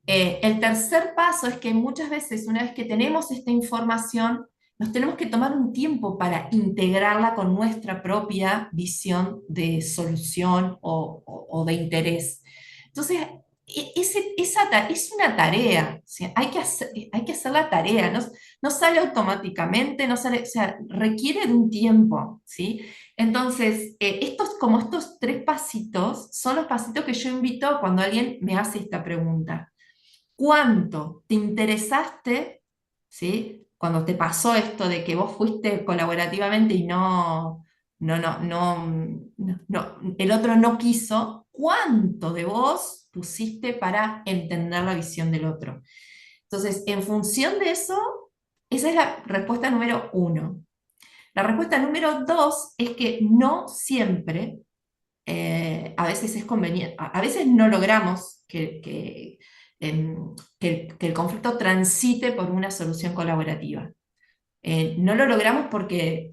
El tercer paso es que muchas veces, una vez que tenemos esta información, nos tenemos que tomar un tiempo para integrarla con nuestra propia visión de solución o de interés. Entonces, es una tarea, ¿sí? Hay que hacer la tarea, no sale automáticamente, no sale, o sea, requiere de un tiempo, ¿sí? Entonces, como estos tres pasitos son los pasitos que yo invito cuando alguien me hace esta pregunta. ¿Cuánto te interesaste, ¿sí? Cuando te pasó esto de que vos fuiste colaborativamente y el otro no quiso, ¿cuánto de vos pusiste para entender la visión del otro? Entonces, en función de eso, esa es la respuesta número uno. La respuesta número dos es que no siempre, a veces es conveniente, a veces no logramos que el conflicto transite por una solución colaborativa. No lo logramos porque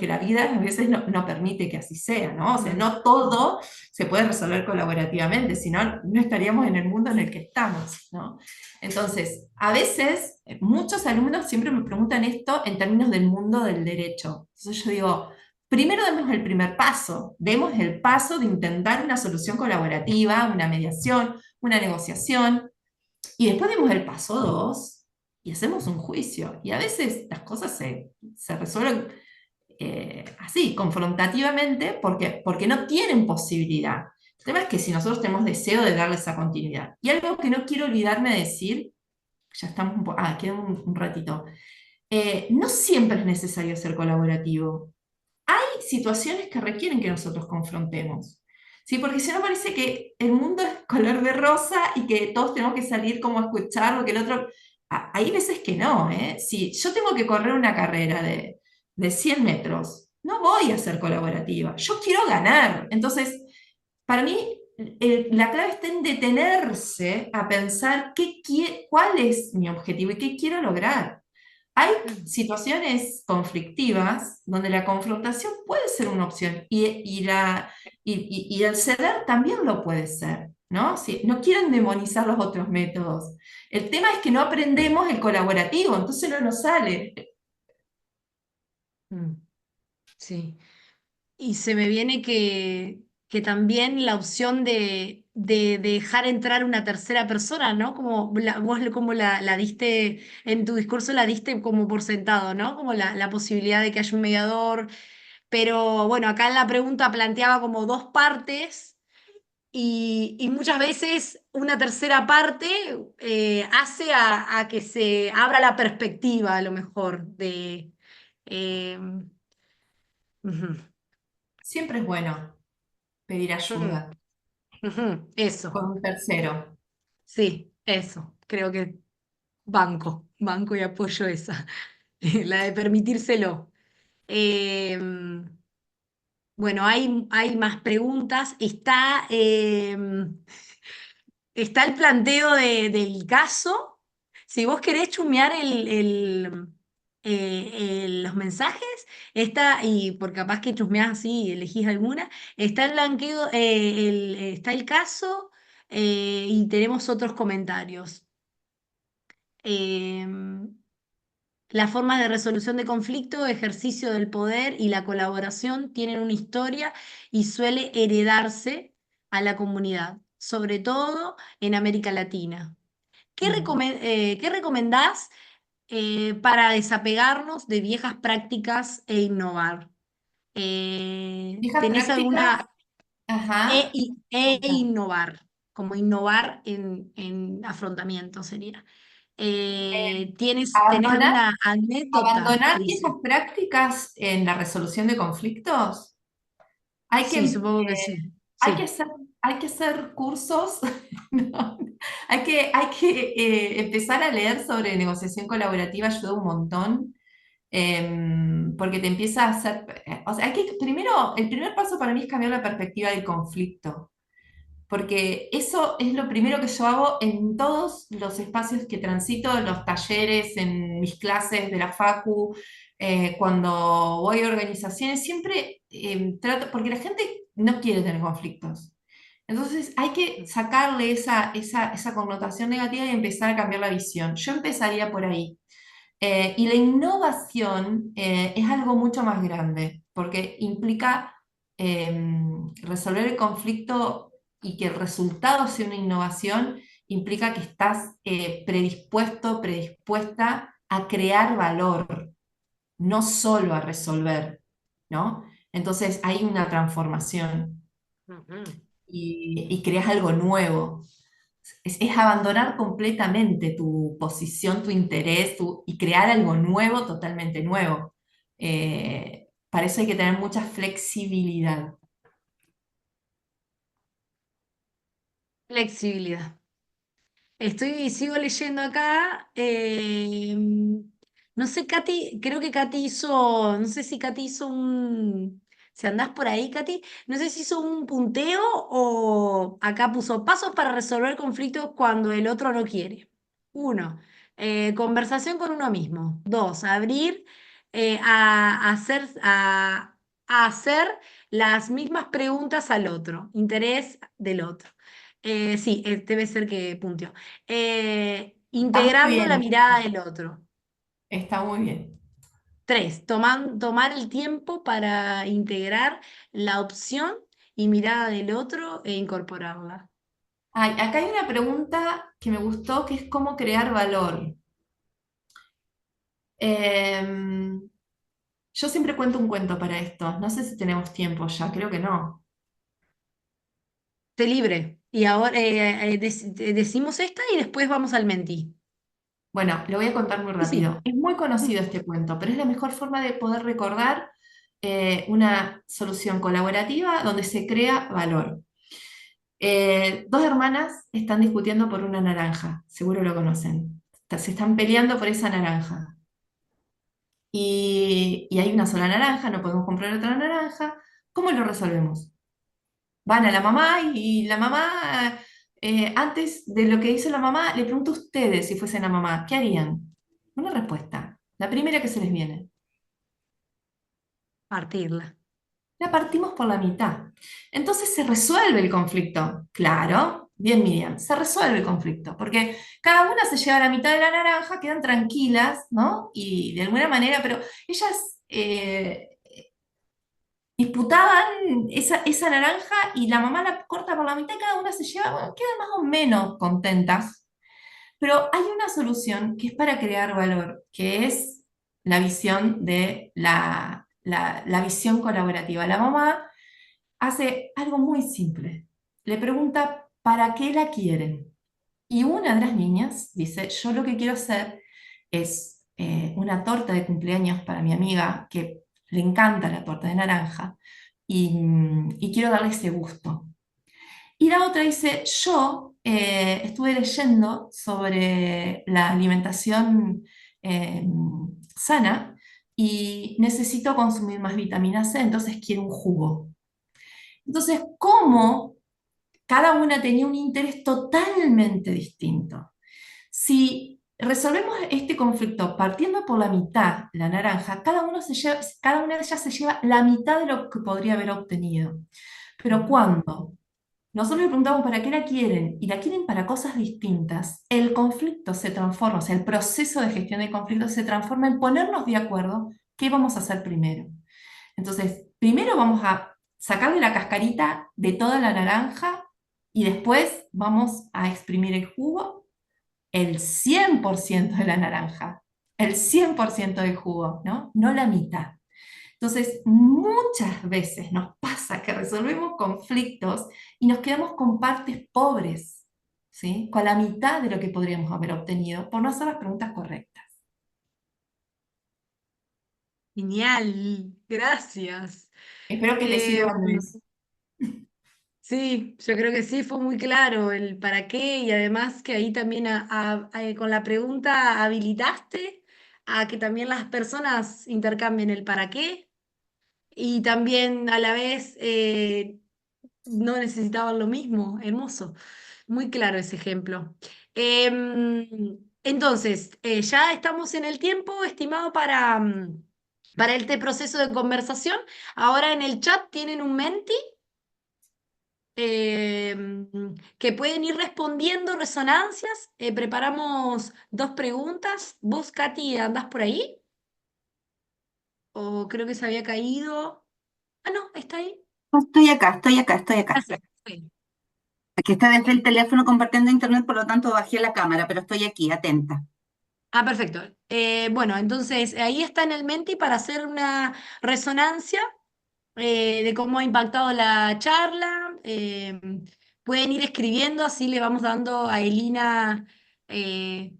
la vida a veces no permite que así sea, ¿no? O sea, Mm, no todo se puede resolver colaborativamente, si no, no estaríamos en el mundo en el que estamos, ¿no? Entonces, a veces, muchos alumnos siempre me preguntan esto en términos del mundo del derecho. Entonces yo digo, primero demos el primer paso, demos el paso de intentar una solución colaborativa, una mediación, una negociación, y después demos el paso dos y hacemos un juicio. Y a veces las cosas se resuelven así, confrontativamente, porque no tienen posibilidad. El tema es que si nosotros tenemos deseo de darle esa continuidad. Y algo que no quiero olvidarme de decir, ya estamos queda un ratito. No siempre es necesario ser colaborativo. Hay situaciones que requieren que nosotros confrontemos. ¿Sí? Porque si no parece que el mundo es color de rosa y que todos tenemos que salir como a escuchar lo que el otro... Hay veces que no, ¿eh? Si yo tengo que correr una carrera de 100 metros, no voy a ser colaborativa. Yo quiero ganar. Entonces, para mí, la clave está en detenerse a pensar cuál es mi objetivo y qué quiero lograr. Hay mm, situaciones conflictivas donde la confrontación puede ser una opción y el ceder también lo puede ser, ¿no? Si, no quiero demonizar los otros métodos. El tema es que no aprendemos el colaborativo, entonces no nos sale. mm, sí. Y se me viene que también la opción de dejar entrar una tercera persona, ¿no? Como vos como la diste en tu discurso, la diste como por sentado, ¿no? Como la posibilidad de que haya un mediador. Pero bueno, acá en la pregunta planteaba como dos partes y muchas veces una tercera parte hace a que se abra la perspectiva a lo mejor de... eh, ujú, Siempre es bueno pedir ujú, ayuda ujú, eso, con un tercero. sí, eso. Creo que banco y apoyo esa, la de permitírselo. Eh, bueno, hay más preguntas. Está el planteo del caso. Si vos querés chumear los mensajes, y por capaz que chusmeás así y elegís alguna, está el blanqueo, está el caso y tenemos otros comentarios. Em, las formas de resolución de conflicto, ejercicio del poder y la colaboración tienen una historia y suele heredarse a la comunidad, sobre todo en América Latina. Mm. ¿Qué recomendás para desapegarnos de viejas prácticas e innovar? Fijas ¿Tenés prácticas, alguna ajá. innovar? Como innovar en afrontamiento sería. ¿Tenés Abandonar, alguna anécdota? abandonar viejas Eso. prácticas en la resolución de conflictos. Hay Sí, que supongo que sí. Hay que Sí. hacer, hay que hacer cursos, ¿no? Hay que empezar a leer sobre negociación colaborativa, ayuda un montón, porque te empieza a hacer, o sea, primero, el primer paso para mí es cambiar la perspectiva del conflicto, porque eso es lo primero que yo hago en todos los espacios que transito, en los talleres, en mis clases de la Facu, cuando voy a organizaciones, siempre trato, porque la gente no quiere tener conflictos. Entonces hay que sacarle esa connotación negativa y empezar a cambiar la visión. Yo empezaría por ahí. Y la innovación es algo mucho más grande, porque implica resolver el conflicto y que el resultado sea una innovación, implica que estás predispuesto, predispuesta a crear valor, no solo a resolver, ¿no? Entonces hay una transformación Ujú. y creas algo nuevo. Es abandonar completamente tu posición, tu interés y crear algo nuevo, totalmente nuevo. Para eso hay que tener mucha flexibilidad. Flexibilidad. Sigo leyendo acá. No sé, Katy, creo que Katy hizo, no sé si Katy hizo si andás por ahí, Katy, no sé si hizo un punteo o acá puso pasos para resolver conflictos cuando el otro no quiere. Uno, conversación con uno mismo. Dos, abrir. a hacer las mismas preguntas al otro, interés del otro. Sí, debe ser que punteó. Está muy Integrando la bien, mirada del otro. está muy bien. Tres, tomar el tiempo para integrar la opción y mirada del otro e incorporarla. Ay, acá hay una pregunta que me gustó, que es cómo crear valor. Em, yo siempre cuento un cuento para esto. No sé si tenemos tiempo ya, creo que no. Sé libre. Y ahora decimos esta y después vamos al mentí. Bueno, lo voy a contar muy Sí, sí. rápido. Es muy Mm. conocido este cuento, pero es la mejor forma de poder recordar una solución colaborativa donde se crea valor. Dos hermanas están discutiendo por una naranja, seguro lo conocen. Se están peleando por esa naranja. Y hay una sola naranja, no podemos comprar otra naranja. ¿Cómo lo resolvemos? Van a la mamá y la mamá, antes de lo que hizo la mamá, le pregunto a ustedes si fuesen la mamá, ¿qué harían? Una respuesta, la primera que se les viene. Partirla. La partimos por la mitad. Entonces se resuelve el conflicto. Claro, bien Miriam, se resuelve el conflicto, porque cada una se lleva la mitad de la naranja, quedan tranquilas, ¿no? Y de alguna manera, pero ellas disputaban esa naranja y la mamá la corta por la mitad y cada una se lleva, bueno, quedan más o menos contentas. Pero hay una solución que es para crear valor, que es la visión de la visión colaborativa. La mamá hace algo muy simple. Le pregunta, ¿para qué la quieren? Y una de las niñas dice, yo lo que quiero hacer es una torta de cumpleaños para mi amiga, que le encanta la torta de naranja, y quiero darle ese gusto. Y la otra dice, yo estuve leyendo sobre la alimentación eh, sana y necesito consumir más vitamina C, entonces quiero un jugo. Entonces, ¿cómo cada una tenía un interés totalmente distinto? Si resolvemos este conflicto partiendo por la mitad, la naranja, cada una de ellas se lleva la mitad de lo que podría haber obtenido. Pero cuando nosotros le preguntamos para qué la quieren y la quieren para cosas distintas, el conflicto se transforma, o sea, el proceso de gestión del conflicto se transforma en ponernos de acuerdo qué vamos a hacer primero. Entonces, primero vamos a sacarle la cascarita de toda la naranja y después vamos a exprimir el jugo, el 100% de la naranja, el 100% del jugo, ¿no? No la mitad. Entonces, muchas veces nos pasa que resolvemos conflictos y nos quedamos con partes pobres, ¿sí? Con la mitad de lo que podríamos haber obtenido por no hacer las preguntas correctas. Genial, gracias. Espero que les Eh, sirva, Andrés. sí, yo creo que sí, fue muy claro el para qué y además que ahí también con la pregunta habilitaste a que también las personas intercambien el para qué y también a la vez no necesitaban lo mismo. Hermoso, muy claro ese ejemplo. Entonces, ya estamos en el tiempo estimado para este proceso de conversación. Ahora en el chat tienen un menti eh, que pueden ir respondiendo resonancias. Preparamos dos preguntas. ¿Vos, Katy, andás por ahí? ¿O creo que se había caído? Ah, no, está ahí. No, estoy acá, estoy acá, estoy acá. Perfecto. Sí. Aquí está desde el Ok. teléfono compartiendo internet, por lo tanto bajé la cámara, pero estoy aquí, atenta. Ah, perfecto. Bueno, entonces ahí está en el Menti para hacer una resonancia de cómo ha impactado la charla. Pueden ir escribiendo, así le vamos dando a Elina eh,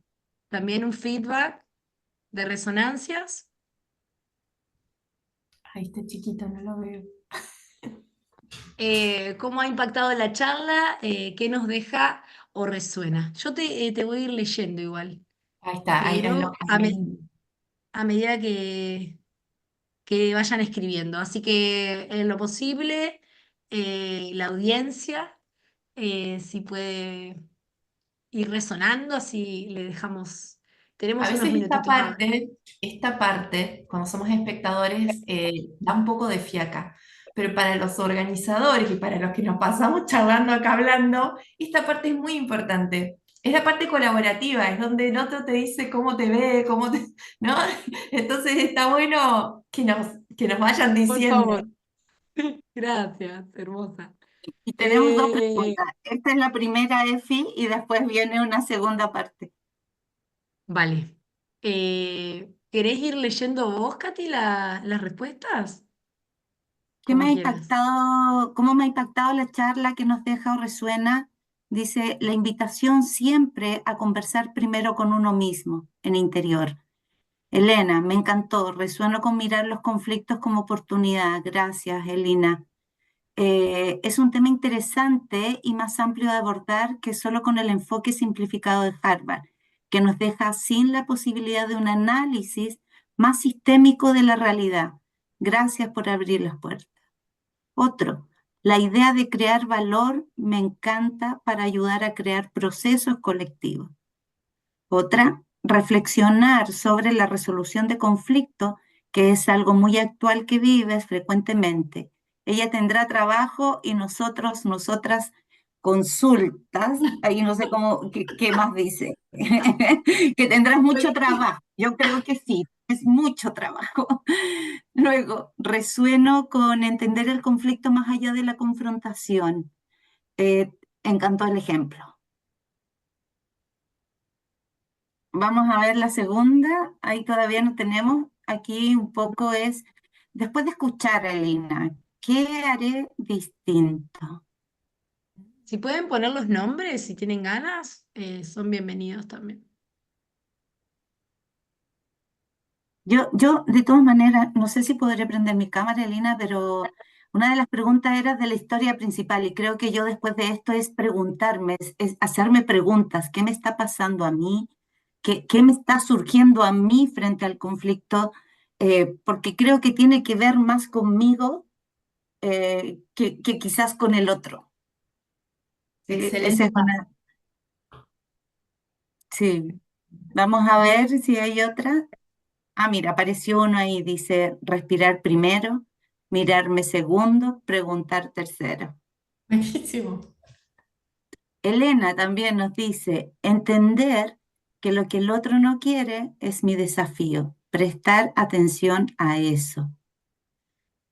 también un feedback de resonancias. Ahí está chiquito, no lo veo. Cómo ha impactado la charla, qué nos deja o resuena. Yo te voy a ir leyendo igual, Ahí está, pero ahí. a medida que vayan escribiendo. Así que en lo posible, la audiencia, si puede ir resonando, así le dejamos A Tenemos unos veces minutitos más. esta parte, cuando somos espectadores, da un poco de fiaca. Pero para los organizadores y para los que nos pasamos charlando acá hablando, esta parte es muy importante. Es la parte colaborativa, es donde el otro te dice cómo te ve, ¿no? Entonces está bueno que nos vayan Por diciendo. favor. Gracias, hermosa. Y tenemos dos Eh, preguntas. Esta es la primera, Efi, y después viene una segunda parte. vale. ¿Querés ir leyendo vos, Katy, las respuestas? ¿Qué me Como ha quieras. impactado, cómo me ha impactado la charla que nos deja o resuena? Dice, la invitación siempre a conversar primero con uno mismo, en interior. Elena, me encantó, resueno con mirar los conflictos como oportunidad. Gracias, Elina. Es un tema interesante y más amplio de abordar que solo con el enfoque simplificado de Harvard, que nos deja sin la posibilidad de un análisis más sistémico de la realidad. Gracias por abrir las puertas. Otro, la idea de crear valor me encanta para ayudar a crear procesos colectivos. Otra, reflexionar sobre la resolución de conflictos, que es algo muy actual que vives frecuentemente. Ella tendrá trabajo y nosotros, nosotras, consultas. Ahí no sé qué más dice. Que tendrás mucho trabajo. Yo creo que sí, es mucho trabajo. Luego, resueno con entender el conflicto más allá de la confrontación. Eh, Encantó el ejemplo. Vamos a ver la segunda, ahí todavía no tenemos. Aquí un poco es, después de escuchar a Elina, ¿qué haré distinto? Si pueden poner los nombres, si tienen ganas, son bienvenidos también. Yo, de todas maneras, no sé si podré prender mi cámara, Elina, pero una de las preguntas era de la historia principal y creo que yo después de esto es preguntarme, es hacerme preguntas, ¿qué me está pasando a mí? ¿Qué me está surgiendo a mí frente al conflicto? Porque creo que tiene que ver más conmigo que quizás con el otro. Esa Excelente. es una, sí. Vamos a ver si hay otra. Ah, mira, apareció uno ahí, dice respirar primero, mirarme segundo, preguntar tercero. Buenísimo. Elena también nos dice entender que lo que el otro no quiere es mi desafío, prestar atención a eso.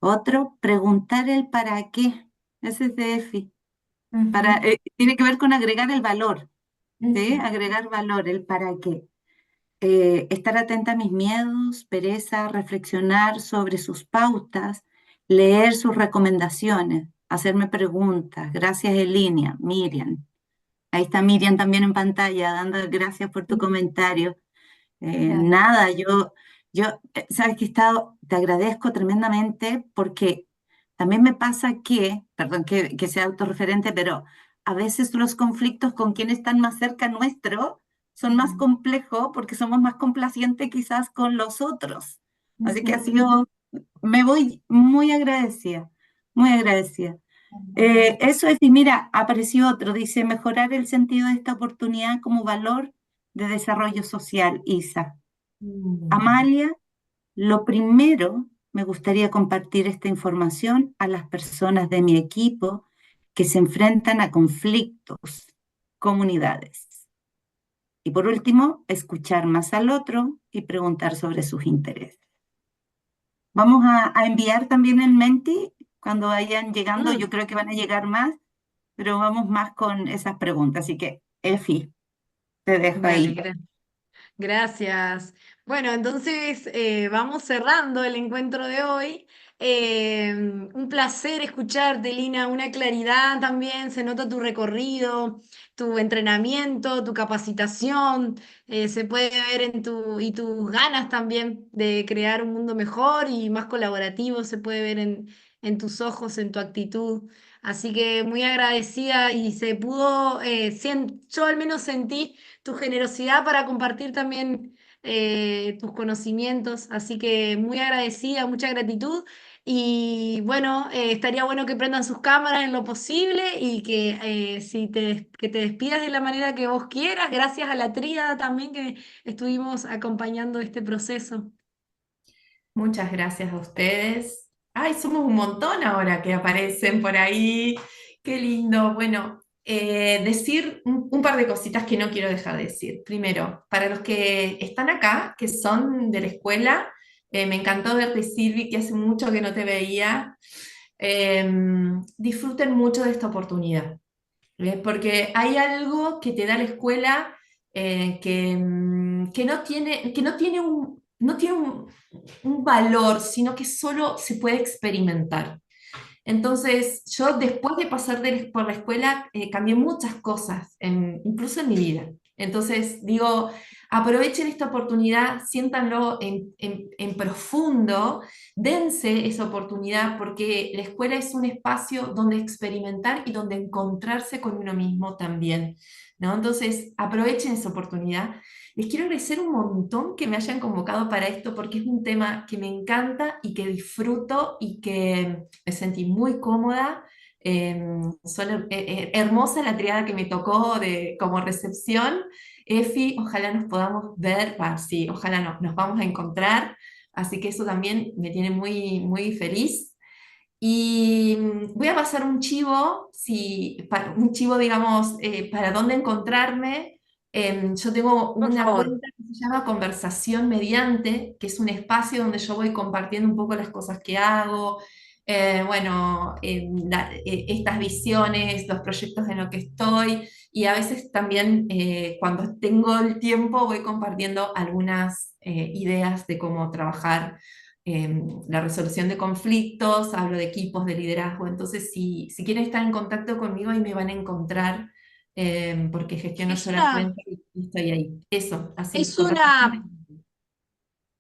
Otro, preguntar el para qué. Ese es de Efi. Ujú, Tiene que ver con agregar el valor, ¿sí? ujú. Agregar valor, el para qué. Estar atenta a mis miedos, pereza, reflexionar sobre sus pautas, leer sus recomendaciones, hacerme preguntas. Gracias, Elinia, Miriam. Ahí está Miriam también en pantalla, dando gracias por tu comentario. Gracias. Nada, sabes que he estado, te agradezco tremendamente porque también me pasa que, perdón que sea autorreferente, pero a veces los conflictos con quienes están más cerca nuestro son más complejos porque somos más complacientes quizás con los otros. Así que ha Ujú. sido, me voy muy agradecida, muy agradecida. Eso es, y mira, apareció otro, dice mejorar el sentido de esta oportunidad como valor de desarrollo social, Isa. Mm. Amalia, lo primero, me gustaría compartir esta información a las personas de mi equipo que se enfrentan a conflictos, comunidades. Y por último, escuchar más al otro y preguntar sobre sus intereses. Vamos a enviar también el Menti cuando vayan llegando. Yo Mm, creo que van a llegar más, pero vamos más con esas preguntas. Así que, Efi, te dejo dale, ahí. gracias. Bueno, entonces vamos cerrando el encuentro de hoy. Un placer escucharte, Lina, una claridad también, se nota tu recorrido, tu entrenamiento, tu capacitación, se puede ver en y tus ganas también de crear un mundo mejor y más colaborativo, se puede ver en tus ojos, en tu actitud. Así que muy agradecida y se pudo, yo al menos sentí tu generosidad para compartir también tus conocimientos. Así que muy agradecida, mucha gratitud. Y bueno, estaría bueno que prendan sus cámaras en lo posible y que, que te despidas de la manera que vos quieras, gracias a la tríada también que estuvimos acompañando este proceso. Muchas gracias a ustedes. Ay, somos un montón ahora que aparecen por ahí. Qué lindo. Bueno, decir un par de cositas que no quiero dejar de decir. Primero, para los que están acá, que son de la escuela, me encantó verte, Silvi, que hace mucho que no te veía. Eh, Disfruten mucho de esta oportunidad. Porque hay algo que te da la escuela que no tiene un valor, sino que solo se puede experimentar. Entonces, yo después de pasar por la escuela, cambié muchas cosas, incluso en mi vida. Entonces, digo, aprovechen esta oportunidad, siéntanlo en profundo, dense esa oportunidad, porque la escuela es un espacio donde experimentar y donde encontrarse con uno mismo también, ¿no? Entonces, aprovechen esa oportunidad. Les quiero agradecer un montón que me hayan convocado para esto porque es un tema que me encanta y que disfruto y que me sentí muy cómoda. Hermosa la triada que me tocó como recepción. Efi, ojalá nos podamos ver, sí, ojalá nos vamos a encontrar. Así que eso también me tiene muy, muy feliz. Y voy a pasar un chivo, un chivo, digamos, para dónde encontrarme. Yo tengo Por una favor. cuenta que se llama Conversación Mediante, que es un espacio donde yo voy compartiendo un poco las cosas que hago, bueno, estas visiones, los proyectos en los que estoy, y a veces también cuando tengo el tiempo voy compartiendo algunas ideas de cómo trabajar la resolución de conflictos, hablo de equipos de liderazgo, entonces si quieren estar en contacto conmigo ahí me van a encontrar porque gestiono Es yo la una, cuenta y estoy ahí. Eso, así, es conversación. una,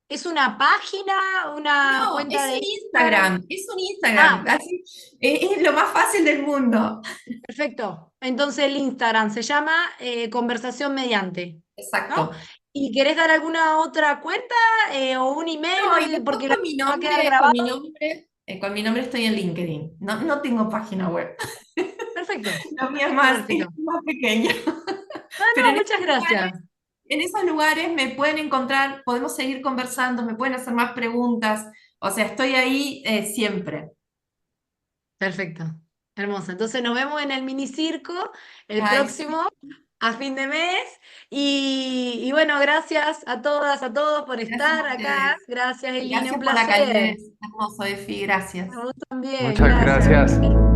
es una página, una No, cuenta de Instagram. Es un Instagram, Ah, así, es lo más fácil del mundo. perfecto. Entonces el Instagram se llama Conversación Mediante, ¿no? Exacto. ¿Y querés dar alguna otra cuenta o un No, y email? después Porque lo va a quedar grabado. con mi nombre estoy en LinkedIn. No, no tengo página web. Perfecto, Lo mío perfecto, es perfecto. más pequeño. No, Pero no, muchas gracias. en esos lugares me pueden encontrar, podemos seguir conversando, me pueden hacer más preguntas. O sea, estoy ahí siempre. Perfecto, hermosa. Entonces nos vemos en el minicirco el Ay, próximo a fin de mes. Y bueno, gracias a todas, a todos por gracias estar a acá. ustedes. Gracias, Elina, un Gracias por la placer. calidez. Hermoso, Efi, gracias. A vos también, Muchas gracias. gracias.